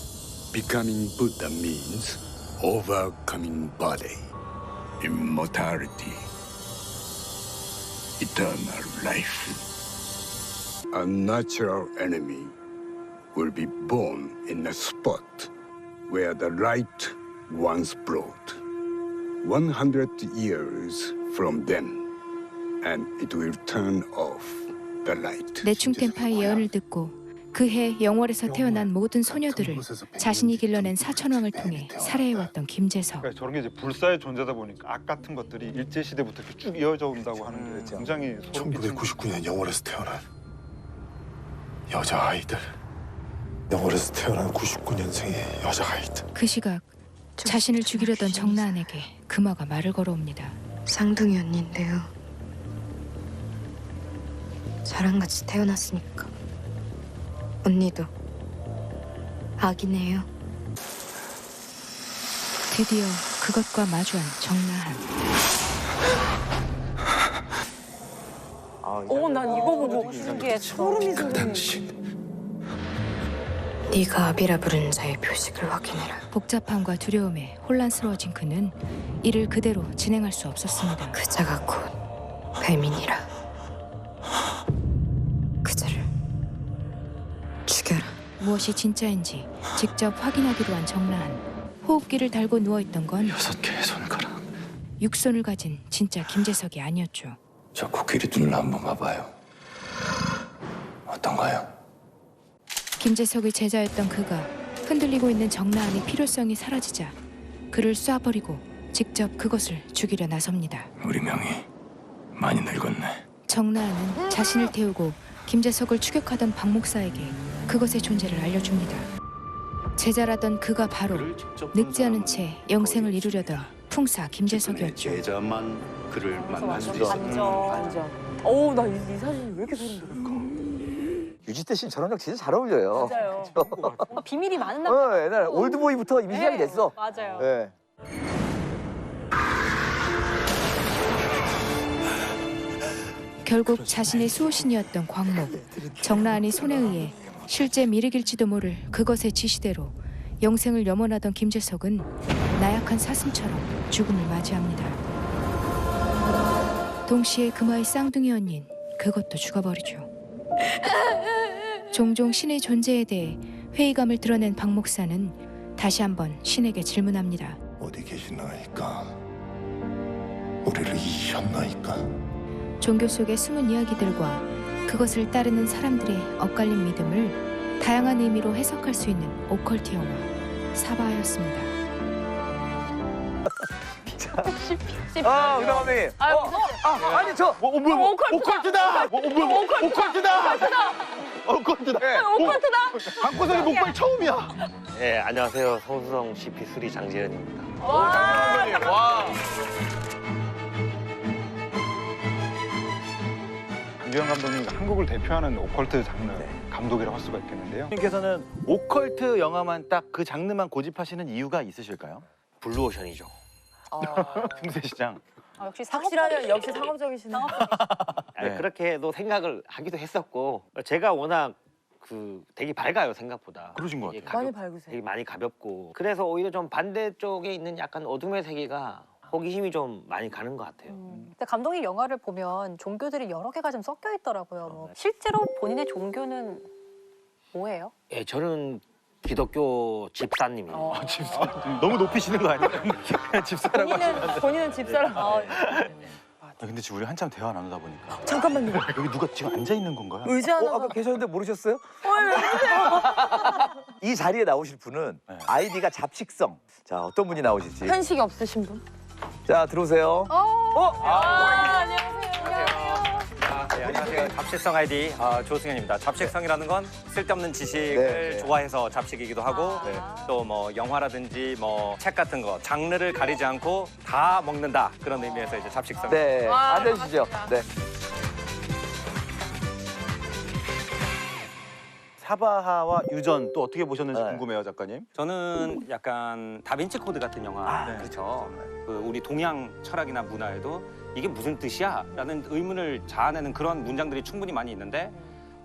Speaker 4: becoming Buddha means overcoming body, immortality, eternal life. A natural enemy will be born in a spot where the light once brought. 100 years from then, and it will turn off the light.
Speaker 16: 내충템파의 예언을 듣고 그해 영월에서 태어난 모든 소녀들을 자신이 길러낸 사천왕을 통해 살해해왔던 김재석.
Speaker 22: 그러니까 저런 게 이제 불사의 존재다 보니까 악 같은 것들이 일제 시대부터 이렇게 쭉 이어져 온다고 하는 게 굉장히 소름 끼치는.
Speaker 15: 1999년 영월에서 태어난 여자 아이들. 영월에서 태어난 99년생의 여자 아이들.
Speaker 16: 그 시각 자신을 죽이려던 정나은에게 금화가 말을 걸어옵니다.
Speaker 3: 쌍둥이 언니인데요. 저랑 같이 태어났으니까 언니도 악이네요.
Speaker 16: 드디어 그것과 마주한 정나은.
Speaker 9: 난 이거 보고 신기해. 소름이 돋는.
Speaker 3: 네가 아비라 부르는 자의 표식을 확인해라.
Speaker 16: 복잡함과 두려움에 혼란스러워진 그는 이를 그대로 진행할 수 없었습니다.
Speaker 3: 그 자가 곧 뱀이니라. 그자를 죽여라.
Speaker 16: 무엇이 진짜인지 직접 확인하기로 한 정나은. 호흡기를 달고 누워있던 건
Speaker 21: 6개의 손가락.
Speaker 16: 육손을 가진 진짜 김재석이 아니었죠.
Speaker 21: 저 코끼리 눈을 한번 봐봐요. 어떤가요?
Speaker 16: 김재석의 제자였던 그가 흔들리고 있는 정나은의 필요성이 사라지자 그를 쏴버리고 직접 그것을 죽이려 나섭니다.
Speaker 21: 우리 명이 많이 늙었네.
Speaker 16: 정나은은 자신을 태우고 김재석을 추격하던 박 목사에게 그것의 존재를 알려줍니다. 제자라던 그가 바로 늙지 않은 채 영생을 이루려던 풍사 김재석이었죠.
Speaker 15: 제자만 그를 만날 수 있어.
Speaker 9: 완전. 어우, 나 이 사진이 왜 이렇게 소름 돋았어?
Speaker 6: 유지태 씨는 저런 역 진짜 잘 어울려요.
Speaker 9: 맞아요.
Speaker 2: 비밀이 많은 남자.
Speaker 6: 옛날 올드보이부터 이미 시작이 됐어.
Speaker 2: 맞아요.
Speaker 6: 네.
Speaker 16: 결국 자신의 수호신이었던 광목, 정나은이 손에 의해 실제 미륵일지도 모를 그것의 지시대로 영생을 염원하던 김재석은 나약한 사슴처럼 죽음을 맞이합니다. 동시에 금화의 쌍둥이 언닌 그것도 죽어버리죠. 종종 신의 존재에 대해 회의감을 드러낸 박 목사는 다시 한번 신에게 질문합니다.
Speaker 15: 어디 계시나이까? 우리를 잊으셨나이까?
Speaker 16: 종교 속의 숨은 이야기들과 그것을 따르는 사람들의 엇갈린 믿음을 다양한 의미로 해석할 수 있는 오컬트 영화 사바하였습니다.
Speaker 6: 우리 감독님. 아니 저
Speaker 22: 뭐야? 오컬트다. 오컬트다. 오컬트다. 방구석의 목발 처음이야.
Speaker 1: 네, 안녕하세요. 성수성 CP3 장재현입니다.
Speaker 22: 장재현 감독님. 와. 장재현 감독님 한국을 대표하는 오컬트 장르 감독이라고 할 수가 있겠는데요.
Speaker 10: 님께서는 오컬트 영화만 딱 그 장르만 고집하시는 이유가 있으실까요?
Speaker 1: 블루오션이죠.
Speaker 10: 금세시장.
Speaker 2: 역시
Speaker 9: 확실하면 역시 상업적이시네.
Speaker 1: 아니, 그렇게도 생각을 하기도 했었고 제가 워낙 되게 밝아요 생각보다.
Speaker 10: 그러신 것 같아요.
Speaker 9: 많이 밝으세요.
Speaker 1: 되게 많이 가볍고 그래서 오히려 좀 반대쪽에 있는 약간 어둠의 세계가 호기심이 좀 많이 가는 것 같아요.
Speaker 2: 근데 감독님 영화를 보면 종교들이 여러 개가 좀 섞여 있더라고요. 뭐 실제로 본인의 종교는 뭐예요?
Speaker 1: 예, 저는 기독교 집사님이에요.
Speaker 10: 집사. 너무 높이시는 거 아니에요? 그냥 집사라고 하시면.
Speaker 9: 본인은 집사람.
Speaker 10: 근데 지금 우리 한참 대화 나누다 보니까
Speaker 9: 잠깐만요.
Speaker 10: 여기 누가 지금 앉아 있는 건가요?
Speaker 9: 의자 하나.
Speaker 6: 아까 계셨는데 모르셨어요? 이 자리에 나오실 분은 아이디가 잡식성. 자, 어떤 분이 나오실지.
Speaker 9: 편식이 없으신 분?
Speaker 6: 자, 들어오세요.
Speaker 9: 안녕하세요.
Speaker 7: 네, 안녕하세요. 잡식성 아이디 조승현입니다. 잡식성이라는 건 쓸데없는 지식을 좋아해서 잡식이기도 하고 또 뭐 영화라든지 뭐 책 같은 거 장르를 가리지 않고 다 먹는다 그런 의미에서 이제 잡식성.
Speaker 6: 네, 앉아주시죠. 네.
Speaker 10: 사바하와 유전 또 어떻게 보셨는지 궁금해요, 작가님.
Speaker 7: 저는 약간 다빈치 코드 같은 영화 그렇죠. 우리 동양 철학이나 문화에도 이게 무슨 뜻이야? 라는 의문을 자아내는 그런 문장들이 충분히 많이 있는데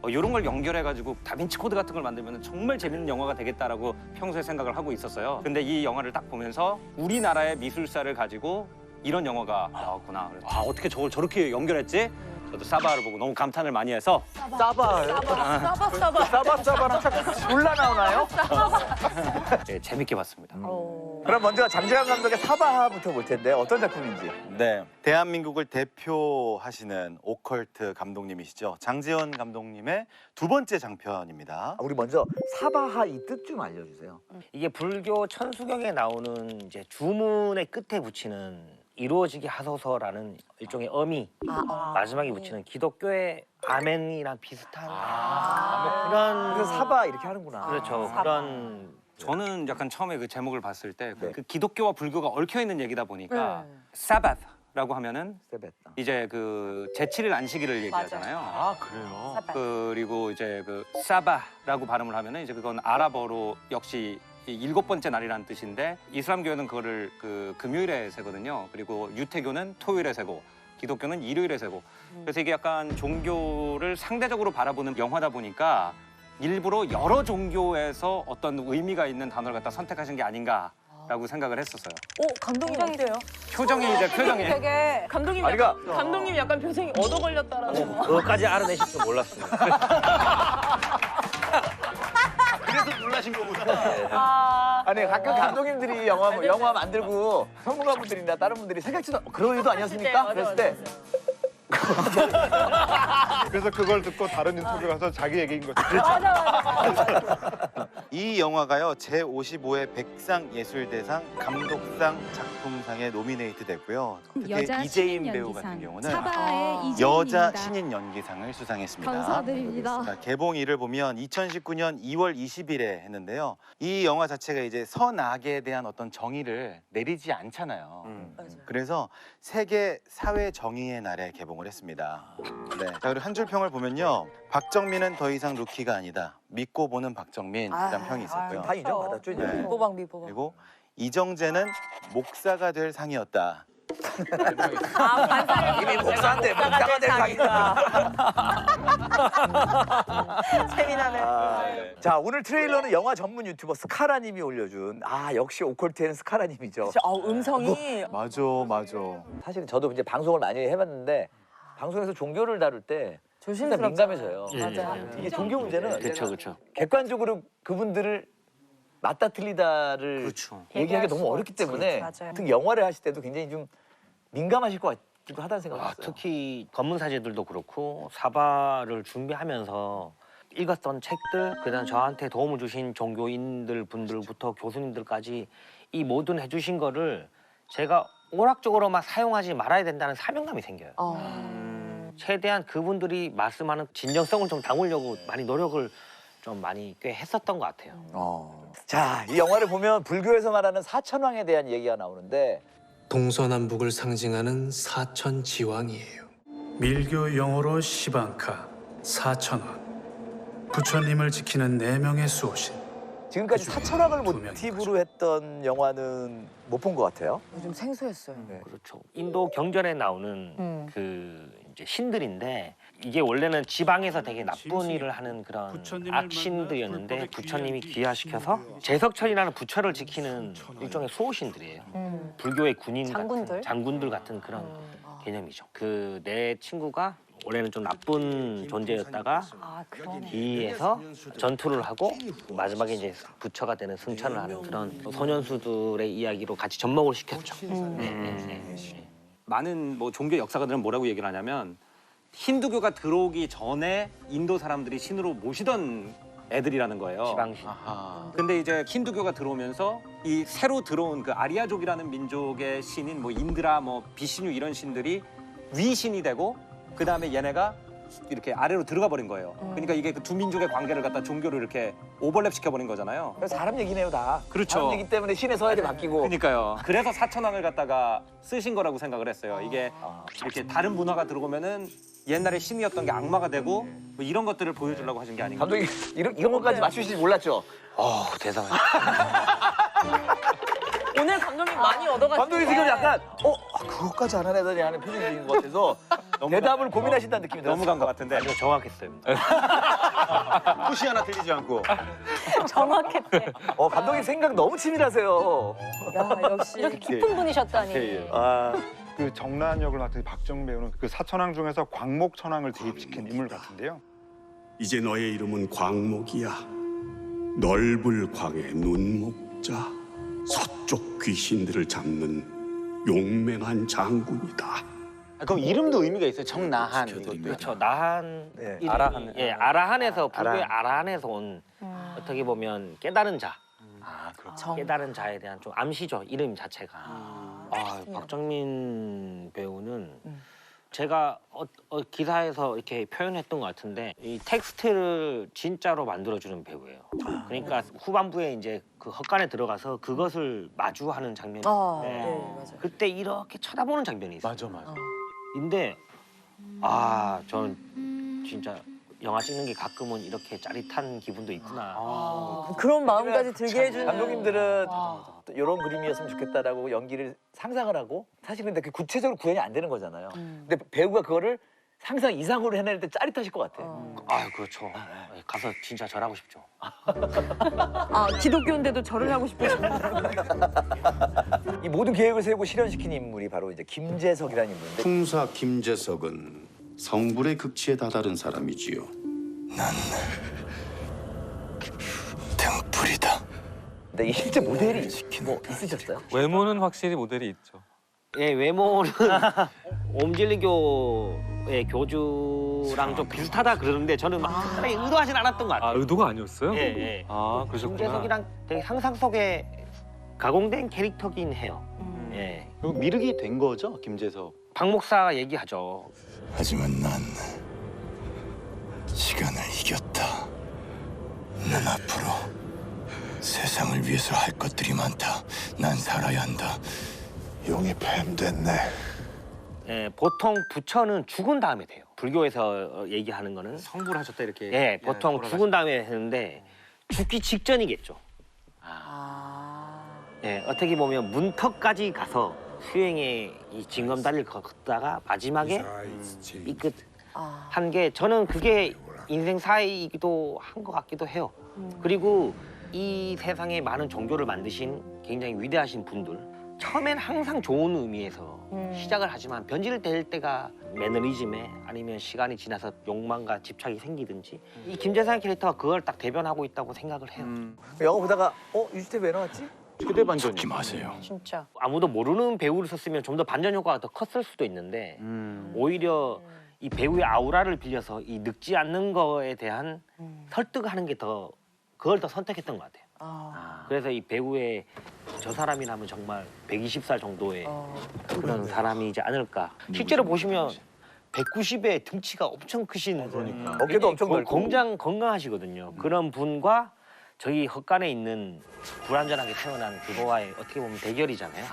Speaker 7: 이런 걸 연결해가지고 다빈치 코드 같은 걸 만들면 정말 재밌는 영화가 되겠다라고 평소에 생각을 하고 있었어요. 근데 이 영화를 딱 보면서 우리나라의 미술사를 가지고 이런 영화가 나왔구나. 그래서 어떻게 저걸 저렇게 연결했지? 저도 사바를 보고 너무 감탄을 많이 해서
Speaker 6: 사바요? 사바랑 자꾸 골라 나오나요?
Speaker 7: 네, 재밌게 봤습니다.
Speaker 6: 그럼 먼저 장재현 감독의 사바하부터 볼 텐데 어떤 작품인지.
Speaker 10: 네, 대한민국을 대표하시는 오컬트 감독님이시죠. 장재현 감독님의 두 번째 장편입니다.
Speaker 6: 우리 먼저 사바하 이 뜻 좀 알려주세요.
Speaker 1: 이게 불교 천수경에 나오는 이제 주문의 끝에 붙이는 이루어지게 하소서라는 일종의 어미 마지막에 붙이는 기독교의 아멘이랑 비슷한 그런
Speaker 6: 그래서 사바 이렇게 하는구나.
Speaker 1: 그렇죠. 그런
Speaker 7: 저는 약간 처음에 그 제목을 봤을 때 그 기독교와 불교가 얽혀 있는 얘기다 보니까 사바라고 하면은 이제 그 제7일 안식일을 얘기하잖아요.
Speaker 10: 아, 그래요?
Speaker 7: 그리고 이제 그 사바라고 발음을 하면은 이제 그건 아랍어로 역시 이 7번째 날이라는 뜻인데 이슬람교는 그거를 그 금요일에 세거든요. 그리고 유태교는 토요일에 세고 기독교는 일요일에 세고 그래서 이게 약간 종교를 상대적으로 바라보는 영화다 보니까 일부러 여러 종교에서 어떤 의미가 있는 단어를 갖다 선택하신 게 아닌가라고 생각을 했었어요.
Speaker 9: 감독님 어때요?
Speaker 7: 표정이 이제 표정이
Speaker 9: 되게 감독님 감독님 약간 표정이 얻어 걸렸다라는 거.
Speaker 1: 그것까지 알아내실 줄 몰랐습니다.
Speaker 10: 그래서 놀라신 거구나.
Speaker 6: 아니 가끔 감독님들이 영화 만들고 평론가분들이나 다른 분들이 생각지도 그런 의도 아니었습니까? 그랬을 때
Speaker 22: 그래서 그걸 듣고 다른 인터뷰 가서 자기 얘기인 거죠.
Speaker 10: 이 영화가요 제55회 백상예술대상 감독상 작품상에 노미네이트 됐고요. 특히
Speaker 5: 여자
Speaker 10: 이재인
Speaker 5: 신인
Speaker 10: 배우
Speaker 5: 연기상.
Speaker 10: 같은 경우는
Speaker 5: 사바의 이재인입니다.
Speaker 10: 여자 신인 연기상을 수상했습니다.
Speaker 5: 감사드립니다.
Speaker 10: 자, 개봉일을 보면 2019년 2월 20일에 했는데요. 이 영화 자체가 이제 선악에 대한 어떤 정의를 내리지 않잖아요. 그래서 세계 사회 정의의 날에 개봉을 했습니다. 네. 자, 그리고 한 줄 평을 보면요. 박정민은 더 이상 루키가 아니다. 믿고 보는 박정민이란 평이 있었고요.
Speaker 6: 다 인정받았죠 이제.
Speaker 2: 미보방 미보방.
Speaker 10: 그리고 이정재는 목사가 될 상이었다.
Speaker 6: 이미 목사한테 목사가 될 상이다.
Speaker 2: 재미나네.
Speaker 6: 자 오늘 트레일러는 영화 전문 유튜버 스카라님이 올려준 역시 오컬트에는 스카라님이죠.
Speaker 2: 음성이
Speaker 10: 맞아.
Speaker 6: 사실은 저도 이제 방송을 많이 해봤는데 방송에서 종교를 다룰 때 진짜
Speaker 2: 조심스럽죠.
Speaker 6: 민감해져요.
Speaker 2: 맞아요.
Speaker 6: 이게 종교 문제는
Speaker 1: 그렇죠.
Speaker 6: 객관적으로 그분들을 맞다 틀리다를 얘기하기
Speaker 2: 얘기할
Speaker 6: 너무
Speaker 2: 수가
Speaker 6: 어렵기
Speaker 2: 없지.
Speaker 6: 때문에
Speaker 2: 맞아요.
Speaker 6: 특히 영화를 하실 때도 굉장히 좀 민감하실 것 같기도 하다는 생각이 들어요.
Speaker 1: 특히 검문사제들도 그렇고 사바를 준비하면서 읽었던 책들, 그다음 저한테 도움을 주신 종교인들 분들부터 교수님들까지 이 모든 해주신 거를 제가 오락적으로만 사용하지 말아야 된다는 사명감이 생겨요. 최대한 그분들이 말씀하는 진정성을 좀 담으려고 많이 노력을 좀 많이 꽤 했었던 것 같아요.
Speaker 6: 자, 이 영화를 보면 불교에서 말하는 사천왕에 대한 얘기가 나오는데
Speaker 18: 동서남북을 상징하는 사천지왕이에요.
Speaker 23: 밀교 용어로 시방카, 사천왕. 부처님을 지키는 4명의 수호신.
Speaker 6: 지금까지 사천왕을 모티브로 했던 영화는 못 본 것 같아요.
Speaker 2: 좀 생소했어요.
Speaker 1: 그렇죠. 인도 경전에 나오는 그 이제 신들인데 이게 원래는 지방에서 되게 나쁜 일을 하는 그런 악신들이었는데 부처님이 귀화시켜서 제석천이라는 부처를 지키는 일종의 수호신들이에요. 불교의 군인 장군들 같은 그런 개념이죠. 그 내 친구가 원래는 좀 나쁜 존재였다가 뒤에서 전투를 하고 마지막에 이제 부처가 되는 승천을 하는 그런 소년수들의 이야기로 같이 접목을 시켰죠.
Speaker 7: 많은 뭐 종교 역사가들은 뭐라고 얘기를 하냐면 힌두교가 들어오기 전에 인도 사람들이 신으로 모시던 애들이라는 거예요.
Speaker 1: 지방신.
Speaker 7: 근데 이제 힌두교가 들어오면서 이 새로 들어온 그 아리아족이라는 민족의 신인 뭐 인드라, 뭐 비시뉴 이런 신들이 위신이 되고 그 다음에 얘네가 이렇게 아래로 들어가 버린 거예요. 그러니까 이게 그 두 민족의 관계를 갖다 종교를 이렇게 오버랩 시켜버린 거잖아요.
Speaker 6: 사람 얘기네요 다.
Speaker 7: 그렇죠.
Speaker 6: 사람 얘기 때문에 신의 서열이 바뀌고.
Speaker 7: 그러니까요. 그래서 사천왕을 갖다가 쓰신 거라고 생각을 했어요. 이게 이렇게 다른 문화가 들어오면은 옛날에 신이었던 게 악마가 되고 뭐 이런 것들을 보여주려고 하신 게 아닌가.
Speaker 6: 감독님 이런 것까지 맞추실지 몰랐죠?
Speaker 1: 대단해.
Speaker 2: 오늘 감독님 많이 얻어가시네.
Speaker 6: 감독이 지금 약간 그것까지 안 하려더니 하는 표정이 있는 것 같아서 대답을 고민하신다는 느낌이 들었어요.
Speaker 7: 너무 간 것 같은데.
Speaker 1: 아주 정확했어요.
Speaker 10: 푸시 하나 틀리지 않고.
Speaker 2: 정확했대.
Speaker 6: 감독님 생각 너무 치밀하세요.
Speaker 2: 야, 역시 이렇게 깊은 분이셨다니.
Speaker 22: 그 정란 역을 맡은 박정 배우는 그 사천왕 중에서 광목천왕을 대입시킨 인물 같은데요.
Speaker 15: 이제 너의 이름은 광목이야. 넓을 광의 눈목자. 서쪽 귀신들을 잡는 용맹한 장군이다.
Speaker 10: 그럼 이름도 의미가 있어요. 정나한.
Speaker 1: 그렇죠. 나한 이름이,
Speaker 7: 아라한.
Speaker 1: 아라한에서 불교의 아라한에서 온 어떻게 보면 깨달은 자.
Speaker 10: 그렇죠.
Speaker 1: 깨달은 자에 대한 좀 암시죠. 이름 자체가. 박정민 배우는 제가 기사에서 이렇게 표현했던 것 같은데 이 텍스트를 진짜로 만들어주는 배우예요. 그러니까 후반부에 이제 그 헛간에 들어가서 그것을 마주하는 장면이 있는데 그때 이렇게 쳐다보는 장면이 있어요.
Speaker 10: 맞아.
Speaker 1: 근데 저는 진짜 영화 찍는 게 가끔은 이렇게 짜릿한 기분도 있구나.
Speaker 2: 그런 마음까지 들게 해주는.
Speaker 6: 감독님들은 이런 그림이었으면 좋겠다라고 연기를 상상을 하고 사실 근데 그 구체적으로 구현이 안 되는 거잖아요. 근데 배우가 그거를 상상 이상으로 해낼 때 짜릿하실 것 같아.
Speaker 1: 그렇죠. 가서 진짜 절하고 싶죠.
Speaker 2: 기독교인데도 절을 하고 싶으시죠.
Speaker 6: 이 모든 계획을 세우고 실현시킨 인물이 바로 이제 김재석이라는 인물인데
Speaker 15: 풍사 김재석은 성불의 극치에 다다른 사람이지요.
Speaker 8: 등불이다.
Speaker 6: 네, 실제 모델이 뭐 있으셨어요?
Speaker 11: 외모는 확실히 모델이 있죠.
Speaker 1: 예, 외모는 옴질리교의 교주랑 좀 비슷하다 그러는데 저는 막 특별히 의도하진 않았던 것 같아요.
Speaker 11: 아, 의도가 아니었어요?
Speaker 1: 예, 예.
Speaker 11: 아, 그러셨구나.
Speaker 1: 김재석이랑 되게 상상 속에 가공된 캐릭터긴 해요. 예.
Speaker 10: 그럼 미륵이 된 거죠, 김재석?
Speaker 1: 박 목사가 얘기하죠.
Speaker 15: 하지만 난 시간을 이겼다. 난 앞으로 세상을 위해서 할 것들이 많다. 난 살아야 한다. 용이 뱀됐네.
Speaker 1: 예, 보통 부처는 죽은 다음에 돼요. 불교에서 얘기하는 거는
Speaker 7: 성불 하셨다 이렇게.
Speaker 1: 예, 보통 죽은 다음에 하는데 죽기 직전이겠죠. 예, 어떻게 보면 문턱까지 가서 수행의 이 징검다리를 걷다가 마지막에 삐끗 한 게 저는 그게 인생사이기도 한 것 같기도 해요. 그리고 이 세상에 많은 종교를 만드신 굉장히 위대하신 분들 처음엔 항상 좋은 의미에서 시작을 하지만 변질될 때가 매너리즘에 아니면 시간이 지나서 욕망과 집착이 생기든지 이 김재상 캐릭터가 그걸 딱 대변하고 있다고 생각을 해요.
Speaker 6: 영화 보다가 유지태 왜 나왔지?
Speaker 10: 최대 반전이.
Speaker 15: 죽지 마세요.
Speaker 2: 진짜.
Speaker 1: 아무도 모르는 배우를 썼으면 좀 더 반전 효과가 더 컸을 수도 있는데 오히려 이 배우의 아우라를 빌려서 이 늙지 않는 거에 대한 설득하는 게 더 그걸 더 선택했던 것 같아요. 그래서 이 배우의 저 사람이라면 정말 120살 정도의 그런 사람이지 않을까. 실제로 보시면 190에 등치가 엄청 크신
Speaker 6: 그러니까. 어깨도 엄청 넓고.
Speaker 1: 건강하시거든요. 그런 분과 저희 헛간에 있는 불완전하게 태어난 그거와의 어떻게 보면 대결이잖아요.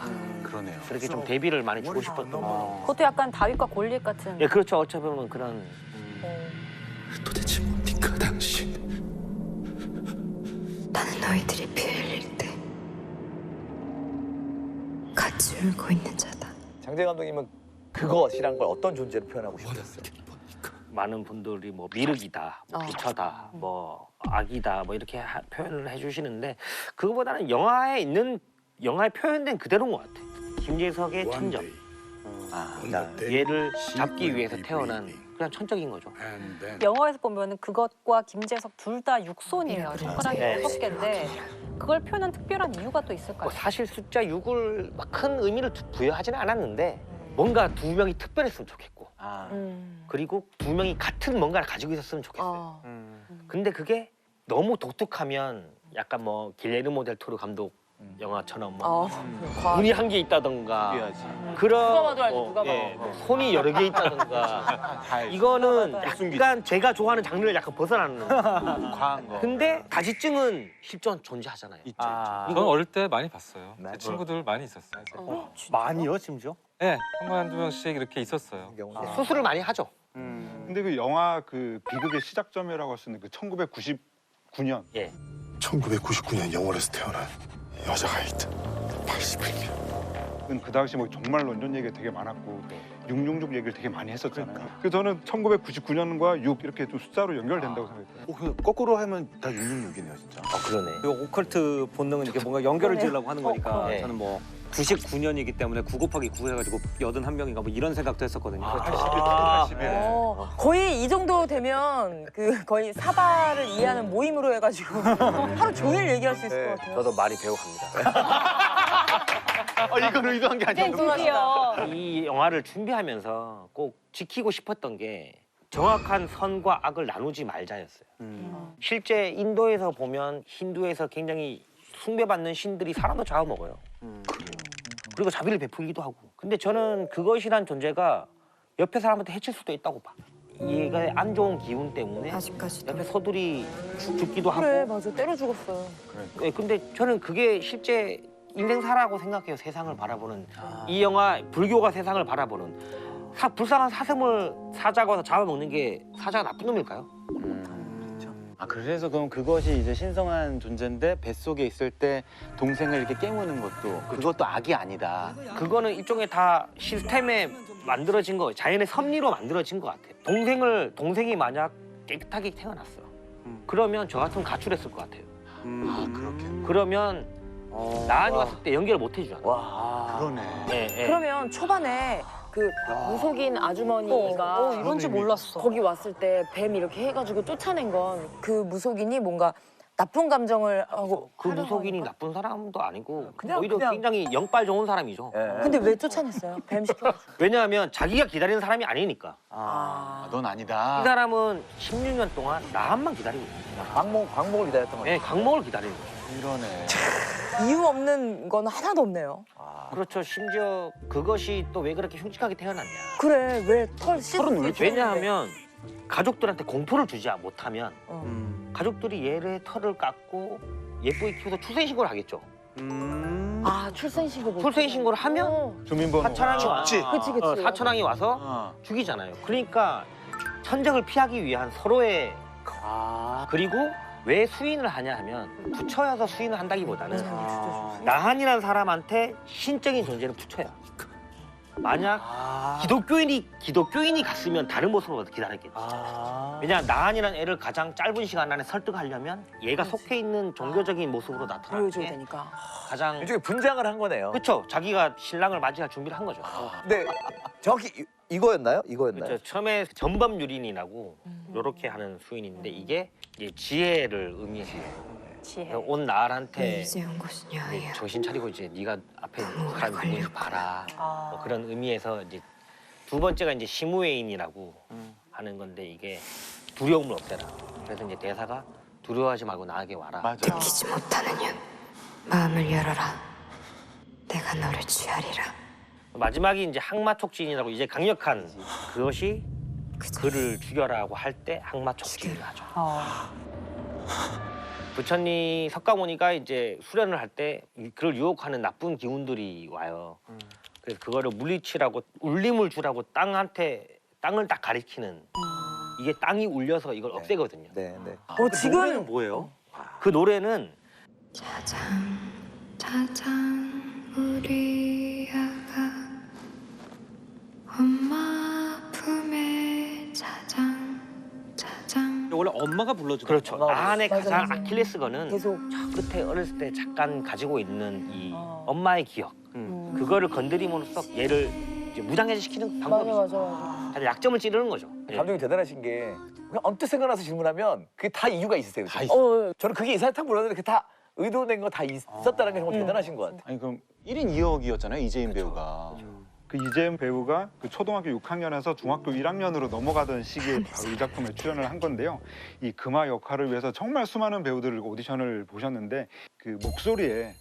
Speaker 10: 그러네요.
Speaker 1: 그렇게 좀 대비를 많이 주고 싶었던 거.
Speaker 2: 그것도 약간 다윗과 골리앗 같은.
Speaker 1: 예, 그렇죠. 어찌 보면 그런.
Speaker 15: 도대체 뭡니까 당신?
Speaker 3: 나는 너희들이 피 흘릴 때 같이 울고 있는 자다.
Speaker 6: 장재 감독님은 그것이란 걸 어떤 존재로 표현하고 싶으셨어요?
Speaker 1: 많은 분들이 뭐 미륵이다, 뭐 부처다, 뭐 악이다, 뭐 이렇게 표현을 해주시는데 그거보다는 영화에 표현된 그대로인 것 같아. 김재석의 천적. 얘를 잡기 위해서 태어난 그냥 천적인 거죠.
Speaker 2: 영화에서 보면은 그것과 김재석 둘 다 육손이에요. 젓가락이
Speaker 1: 네.
Speaker 2: 6개인데 그걸 표현한 특별한 이유가 또 있을까요?
Speaker 1: 뭐 사실 숫자 6을 막 큰 의미를 부여하지는 않았는데 뭔가 두 명이 특별했으면 좋겠고 그리고 두 명이 같은 뭔가를 가지고 있었으면 좋겠어요. 근데 그게 너무 독특하면 약간 뭐 길레르모 델 토르 감독 영화처럼 뭐 눈이 한 개 있다던가 그런
Speaker 9: 누가 봐도 알지, 누가 봐도.
Speaker 1: 뭐 손이 여러 개 있다던가 이거는 약간 제가 좋아하는 장르를 약간 벗어나는
Speaker 10: 과한 거.
Speaker 1: 근데 가지증은 실전 존재하잖아요.
Speaker 11: 저는 어릴 때 많이 봤어요. 제 친구들 많이 있었어요.
Speaker 7: 많이요, 심지어?
Speaker 11: 네, 한 번 한두 명씩 이렇게 있었어요.
Speaker 1: 수술을 많이 하죠.
Speaker 22: 근데 그 영화 그 비극의 시작점이라고 할 수 있는 그 1999년.
Speaker 1: 예.
Speaker 15: 1999년 영월에서 태어난 여자가 있다. 81년.
Speaker 22: 그 당시 뭐 정말로 이런 얘기가 되게 많았고 666 얘기를 되게 많이 했었잖아요. 그래서 저는 1999년과 6 이렇게 좀 숫자로 연결된다고 생각해요.
Speaker 10: 그 거꾸로 하면 다 666이네요, 진짜.
Speaker 1: 그러네.
Speaker 7: 그 오컬트 본능은 이렇게 뭔가 연결을 지으려고 하는 거니까
Speaker 1: 네.
Speaker 7: 저는 뭐 99년이기 때문에 9 곱하기 9 해가지고 81명인가 뭐 이런 생각도 했었거든요.
Speaker 22: 81.
Speaker 9: 거의 이 정도 되면 그 거의 사바를 이해하는 모임으로 해가지고 하루 종일 얘기할 수 있을 것 같아요.
Speaker 1: 저도 많이 배워갑니다.
Speaker 7: 이거는 의도한 게 아니죠.
Speaker 2: 드디어.
Speaker 1: 이 영화를 준비하면서 꼭 지키고 싶었던 게 정확한 선과 악을 나누지 말자였어요. 실제 인도에서 보면 힌두에서 굉장히 숭배받는 신들이 사람도 잡아먹어요. 그리고 자비를 베풀기도 하고. 근데 저는 그것이란 존재가 옆에 사람한테 해칠 수도 있다고 봐. 얘가 안 좋은 기운 때문에
Speaker 3: 아직까지도.
Speaker 1: 옆에 소들이 죽기도 하고.
Speaker 9: 그래, 맞아. 때려 죽었어요.
Speaker 1: 예, 근데 저는 그게 실제 인생사라고 생각해요. 세상을 바라보는. 이 영화 불교가 세상을 바라보는. 불쌍한 사슴을 사자가 와서 잡아먹는 게 사자가 나쁜 놈일까요?
Speaker 10: 아, 그래서 그럼 그것이 이제 신성한 존재인데 뱃속에 있을 때 동생을 이렇게 깨무는 것도 그것도 악이 아니다.
Speaker 1: 그거는 일종의 다 시스템에 만들어진 거, 자연의 섭리로 만들어진 것 같아요. 동생이 만약 깨끗하게 태어났어. 그러면 저 같으면 가출했을 것 같아요.
Speaker 10: 아, 그렇게.
Speaker 1: 그러면 나한테 왔을 때 연결을 못 해주잖아.
Speaker 10: 그러네.
Speaker 1: 예, 예.
Speaker 9: 그러면 초반에 그 무속인 아주머니가
Speaker 2: 이런지 몰랐어.
Speaker 9: 거기 왔을 때 뱀 이렇게 해가지고 쫓아낸 건 그 무속인이 뭔가 나쁜 감정을 하고
Speaker 1: 그 무속인이 나쁜 사람도 아니고
Speaker 6: 그냥-
Speaker 1: 오히려
Speaker 6: 그냥-
Speaker 1: 굉장히 영빨 좋은 사람이죠.
Speaker 9: 근데 왜 쫓아냈어요? 뱀 시켜.
Speaker 1: 왜냐하면 자기가 기다리는 사람이 아니니까.
Speaker 10: 넌 아니다.
Speaker 1: 이 사람은 16년 동안 나한만 기다리고 있어요.
Speaker 6: 광목을 기다렸던 거죠.
Speaker 1: 네, 광목을 기다리는 거죠.
Speaker 10: 이러네.
Speaker 9: 이유 없는 건 하나도 없네요.
Speaker 1: 그렇죠. 심지어 그것이 또 왜 그렇게 흉측하게 태어났냐.
Speaker 9: 그래 왜 털 씻는
Speaker 1: 왜냐하면 가족들한테 공포를 주지 못하면 가족들이 얘의 털을 깎고 예쁘게 키워서 출생신고를 하겠죠.
Speaker 9: 아 출생신고
Speaker 1: 출생신고를 하면
Speaker 22: 주민번호
Speaker 1: 사천왕이
Speaker 9: 그치, 그치.
Speaker 1: 사천왕이 와서 죽이잖아요. 그러니까 천적을 피하기 위한 서로의 그리고 왜 수인을 하냐 하면 부처여서 수인을 한다기보다는 나한이라는 사람한테 신적인 존재는 부처야. 만약 기독교인이 갔으면 다른 모습으로 기다렸겠지. 왜냐하면 나한이라는 애를 가장 짧은 시간 안에 설득하려면 얘가 속해 있는 종교적인 모습으로 나타나는
Speaker 9: 보여줘야
Speaker 1: 게
Speaker 9: 되니까.
Speaker 1: 가장
Speaker 6: 일종의 분장을 한 거네요.
Speaker 1: 그렇죠. 자기가 신랑을 맞이할 준비를 한 거죠.
Speaker 6: 네, 정확히 이거였나요?
Speaker 1: 그렇죠. 처음에 전범유린이라고 이렇게 하는 수인인데 이게 이제 지혜를 의미해요. 온 나을한테
Speaker 3: 이제 온 것은 야야.
Speaker 1: 정신 차리고 이제 네가 앞에 사람 누군지 봐라. 뭐 그런 의미에서 이제 두 번째가 이제 시무웨인이라고 하는 건데 이게 두려움을 없애라. 그래서 이제 대사가 두려워하지 말고 나에게 와라.
Speaker 3: 느끼지 못하는 연 마음을 열어라. 내가 너를 취하리라.
Speaker 1: 마지막이 이제 항마촉진이라고 이제 강력한 그것이 그를 죽여라고 할 때 항마촉진을 하죠. 부처님 석가모니가 이제 수련을 할 때 그를 유혹하는 나쁜 기운들이 와요. 그래서 그거를 물리치라고 울림을 주라고 땅을 딱 가리키는 이게 땅이 울려서 이걸 없애거든요.
Speaker 6: 네, 네.
Speaker 1: 지금 노래는 뭐예요? 그 노래는
Speaker 3: 짜장 우리 아가 엄마 품에 짜장
Speaker 1: 원래 엄마가 불러주는 그렇죠. 나한의 가장 아킬레스건은 저 끝에 어렸을 때 잠깐 가지고 있는 이 엄마의 기억 그거를 건드림으로써 얘를 이제 무장해제시키는 방법이죠. 사실 약점을 찌르는 거죠.
Speaker 6: 감독님 대단하신 게 그냥 언뜻 생각나서 질문하면 그게 다 이유가 있으세요. 다 있어요. 저는 그게 이사탕 불렀는데 그게 다 의도된 거 다 있었다는 게 정말 대단하신 것 같아요.
Speaker 10: 아니 그럼 1인 2역이었잖아요 이재인 배우가.
Speaker 22: 그 이재은 배우가 그 초등학교 6학년에서 중학교 1학년으로 넘어가던 시기에 바로 이 작품에 출연을 한 건데요. 이 금화 역할을 위해서 정말 수많은 배우들 오디션을 보셨는데 그 목소리에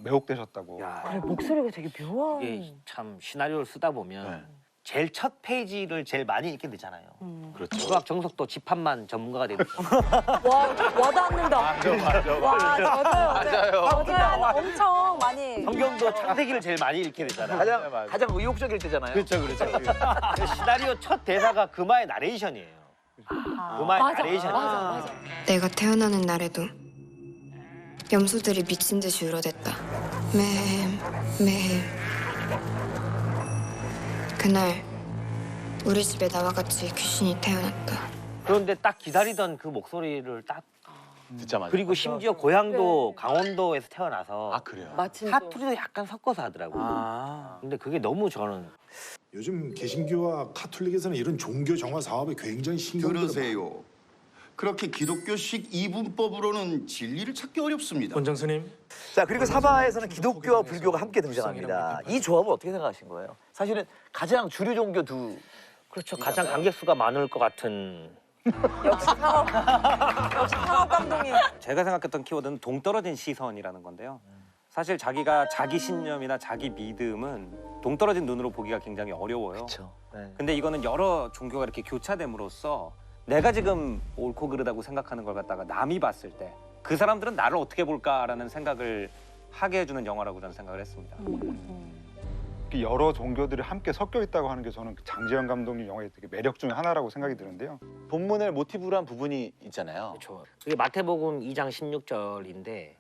Speaker 22: 매혹되셨다고.
Speaker 9: 그래 목소리가 되게 묘한.
Speaker 1: 이게 참 시나리오를 쓰다 보면 제일 첫 페이지를 제일 많이 읽게 되잖아요.
Speaker 10: 그렇죠.
Speaker 1: 수학 정석도 집합만 전문가가 되고
Speaker 2: 와닿는다. 맞아요. 엄청 많이.
Speaker 1: 성경도 창세기를 제일 많이 읽게 되잖아요.
Speaker 6: 가장 의욕적일 때잖아요.
Speaker 1: 그렇죠. 시나리오 첫 대사가 금화의 나레이션이에요. 금화의 나레이션이에요.
Speaker 3: 내가 태어나는 날에도 염소들이 미친 듯이 울어댔다. 매일. 그날 우리 집에 나와 같이 귀신이 태어났다.
Speaker 1: 그런데 딱 기다리던 그 목소리를 딱
Speaker 10: 듣자마자.
Speaker 1: 그리고 심지어 고향도 강원도에서 태어나서
Speaker 10: 아 그래요?
Speaker 1: 사투리도 약간 섞어서 하더라고요. 근데 그게 너무 저는
Speaker 15: 요즘 개신교와 카톨릭에서는 이런 종교 정화 사업에 굉장히 신경을
Speaker 5: 들으세요. 그렇게 기독교식 이분법으로는 진리를 찾기 어렵습니다.
Speaker 18: 원장스님.
Speaker 6: 자 그리고 사바에서는 기독교와 불교가 함께 등장합니다. 이 조합을 어떻게 생각하신 거예요? 사실은 가장 주류 종교 두
Speaker 1: 그렇죠. 가장 관객 수가 많을 것 같은.
Speaker 9: 역시 상업 감독님.
Speaker 7: 제가 생각했던 키워드는 동떨어진 시선이라는 건데요. 사실 자기가 자기 신념이나 자기 믿음은 동떨어진 눈으로 보기가 굉장히 어려워요.
Speaker 6: 그렇죠.
Speaker 7: 근데 이거는 여러 종교가 이렇게 교차됨으로써 내가 지금 옳고 그르다고 생각하는 걸 갖다가 남이 봤을 때 그 사람들은 나를 어떻게 볼까라는 생각을 하게 해주는 영화라고 저는 생각을 했습니다.
Speaker 22: 여러 종교들이 함께 섞여 있다고 하는 게 저는 장지현 감독님 영화의 되게 매력 중에 하나라고 생각이 드는데요.
Speaker 10: 본문을 모티브로 한 부분이 있잖아요.
Speaker 1: 그렇죠. 그게 마태복음 2장 16절인데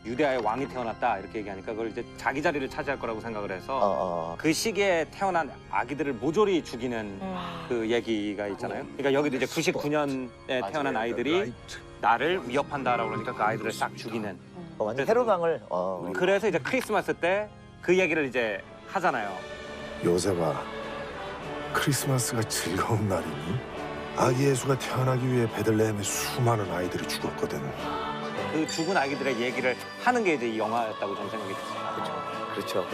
Speaker 7: 유대아의 왕이 태어났다 이렇게 얘기하니까 그걸 이제 자기 자리를 차지할 거라고 생각을 해서 그 시기에 태어난 아기들을 모조리 죽이는 그 얘기가 있잖아요. 그러니까 여기도 이제 99년에 태어난 아이들이 나를 위협한다라고 그러니까 그 아이들을 싹 죽이는.
Speaker 6: 완전 헤로당을.
Speaker 7: 그래서 이제 크리스마스 때 그 얘기를 이제 하잖아요.
Speaker 15: 요셉아, 크리스마스가 즐거운 날이니? 아기 예수가 태어나기 위해 베들레헴에 수많은 아이들이 죽었거든.
Speaker 7: 그 죽은 아기들의 얘기를 하는 게 이제 이 영화였다고 저는 생각이 됐어요.
Speaker 6: 그렇죠.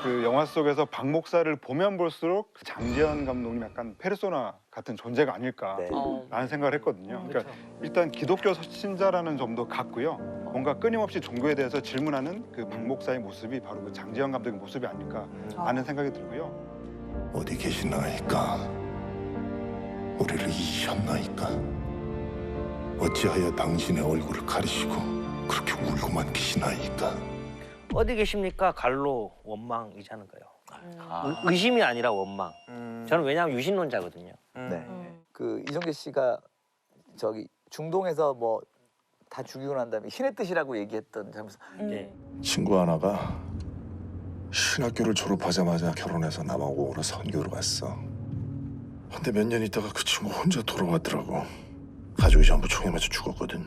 Speaker 22: 그 영화 속에서 박 목사를 보면 볼수록 장지연 감독님 약간 페르소나 같은 존재가 아닐까라는 생각을 했거든요. 그러니까 일단 기독교 신자라는 점도 같고요. 뭔가 끊임없이 종교에 대해서 질문하는 그 박 목사의 모습이 바로 그 장지연 감독의 모습이 아닐까라는 생각이 들고요.
Speaker 15: 어디 계시나이까? 우리를 잊으셨나이까? 어찌하여 당신의 얼굴을 가리시고 그렇게 울고만 계시나이까?
Speaker 1: 어디 계십니까? 갈로 원망이지 않을까요? 의심이 아니라 원망. 저는 왜냐하면 유신론자거든요.
Speaker 6: 네. 그 이정재 씨가 저기 중동에서 뭐 다 죽이고 난 다음에 신의 뜻이라고 얘기했던 장면에서
Speaker 15: 친구 하나가 신학교를 졸업하자마자 결혼해서 남아공으로 선교를 갔어. 근데 몇 년 있다가 그 친구 혼자 돌아왔더라고. 가족이 전부 총에 맞아 죽었거든.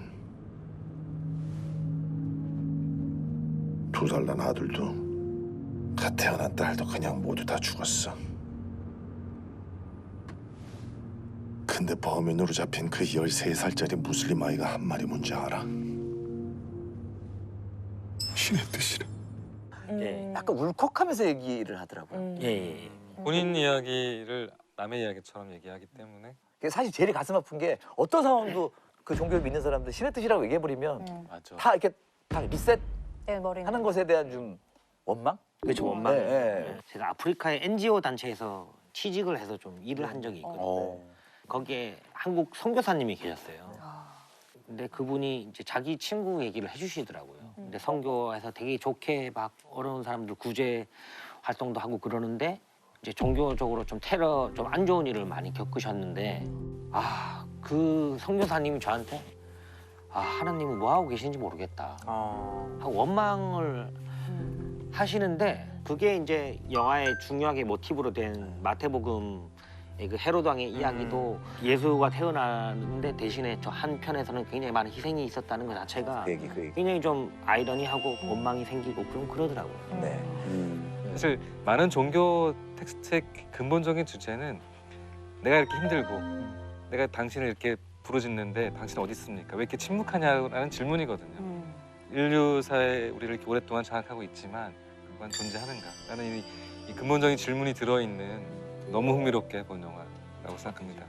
Speaker 15: 2살 난 아들도 갓 태어난 딸도 그냥 모두 다 죽었어. 근데 범인으로 잡힌 그 13살짜리 무슬림 아이가 한 말이 뭔지 알아? 신의 뜻이라.
Speaker 6: 약간 울컥하면서 얘기를 하더라고요.
Speaker 8: 본인 이야기를 남의 이야기처럼 얘기하기 때문에
Speaker 6: 사실 제일 가슴 아픈 게 어떤 상황도 그 종교를 믿는 사람들 신의 뜻이라고 얘기해버리면 다 이렇게 다 리셋하는 것에 대한 좀 원망?
Speaker 1: 그렇죠, 원망. 제가 아프리카의 NGO 단체에서 취직을 해서 좀 일을 한 적이 있거든요. 거기에 한국 선교사님이 계셨어요. 근데 그분이 이제 자기 친구 얘기를 해주시더라고요. 근데 선교에서 되게 좋게 막 어려운 사람들 구제 활동도 하고 그러는데 이제 종교적으로 좀 테러, 좀 안 좋은 일을 많이 겪으셨는데 그 선교사님이 저한테 하나님은 뭐 하고 계신지 모르겠다 하고 원망을 하시는데 그게 이제 영화의 중요하게 모티브로 된 마태복음의 그 헤로드 왕의 이야기도 예수가 태어나는데 대신에 저 한편에서는 굉장히 많은 희생이 있었다는 것 자체가 굉장히 좀 아이러니하고 원망이 생기고 그러더라고요.
Speaker 8: 사실 많은 종교 텍스트의 근본적인 주제는 내가 이렇게 힘들고 내가 당신을 이렇게 부르짖는데 당신 어디 있습니까? 왜 이렇게 침묵하냐라는 질문이거든요. 인류사에 우리를 이렇게 오랫동안 장악하고 있지만 그건 존재하는가? 라는 이 근본적인 질문이 들어있는 너무 흥미롭게 본 영화라고 생각합니다.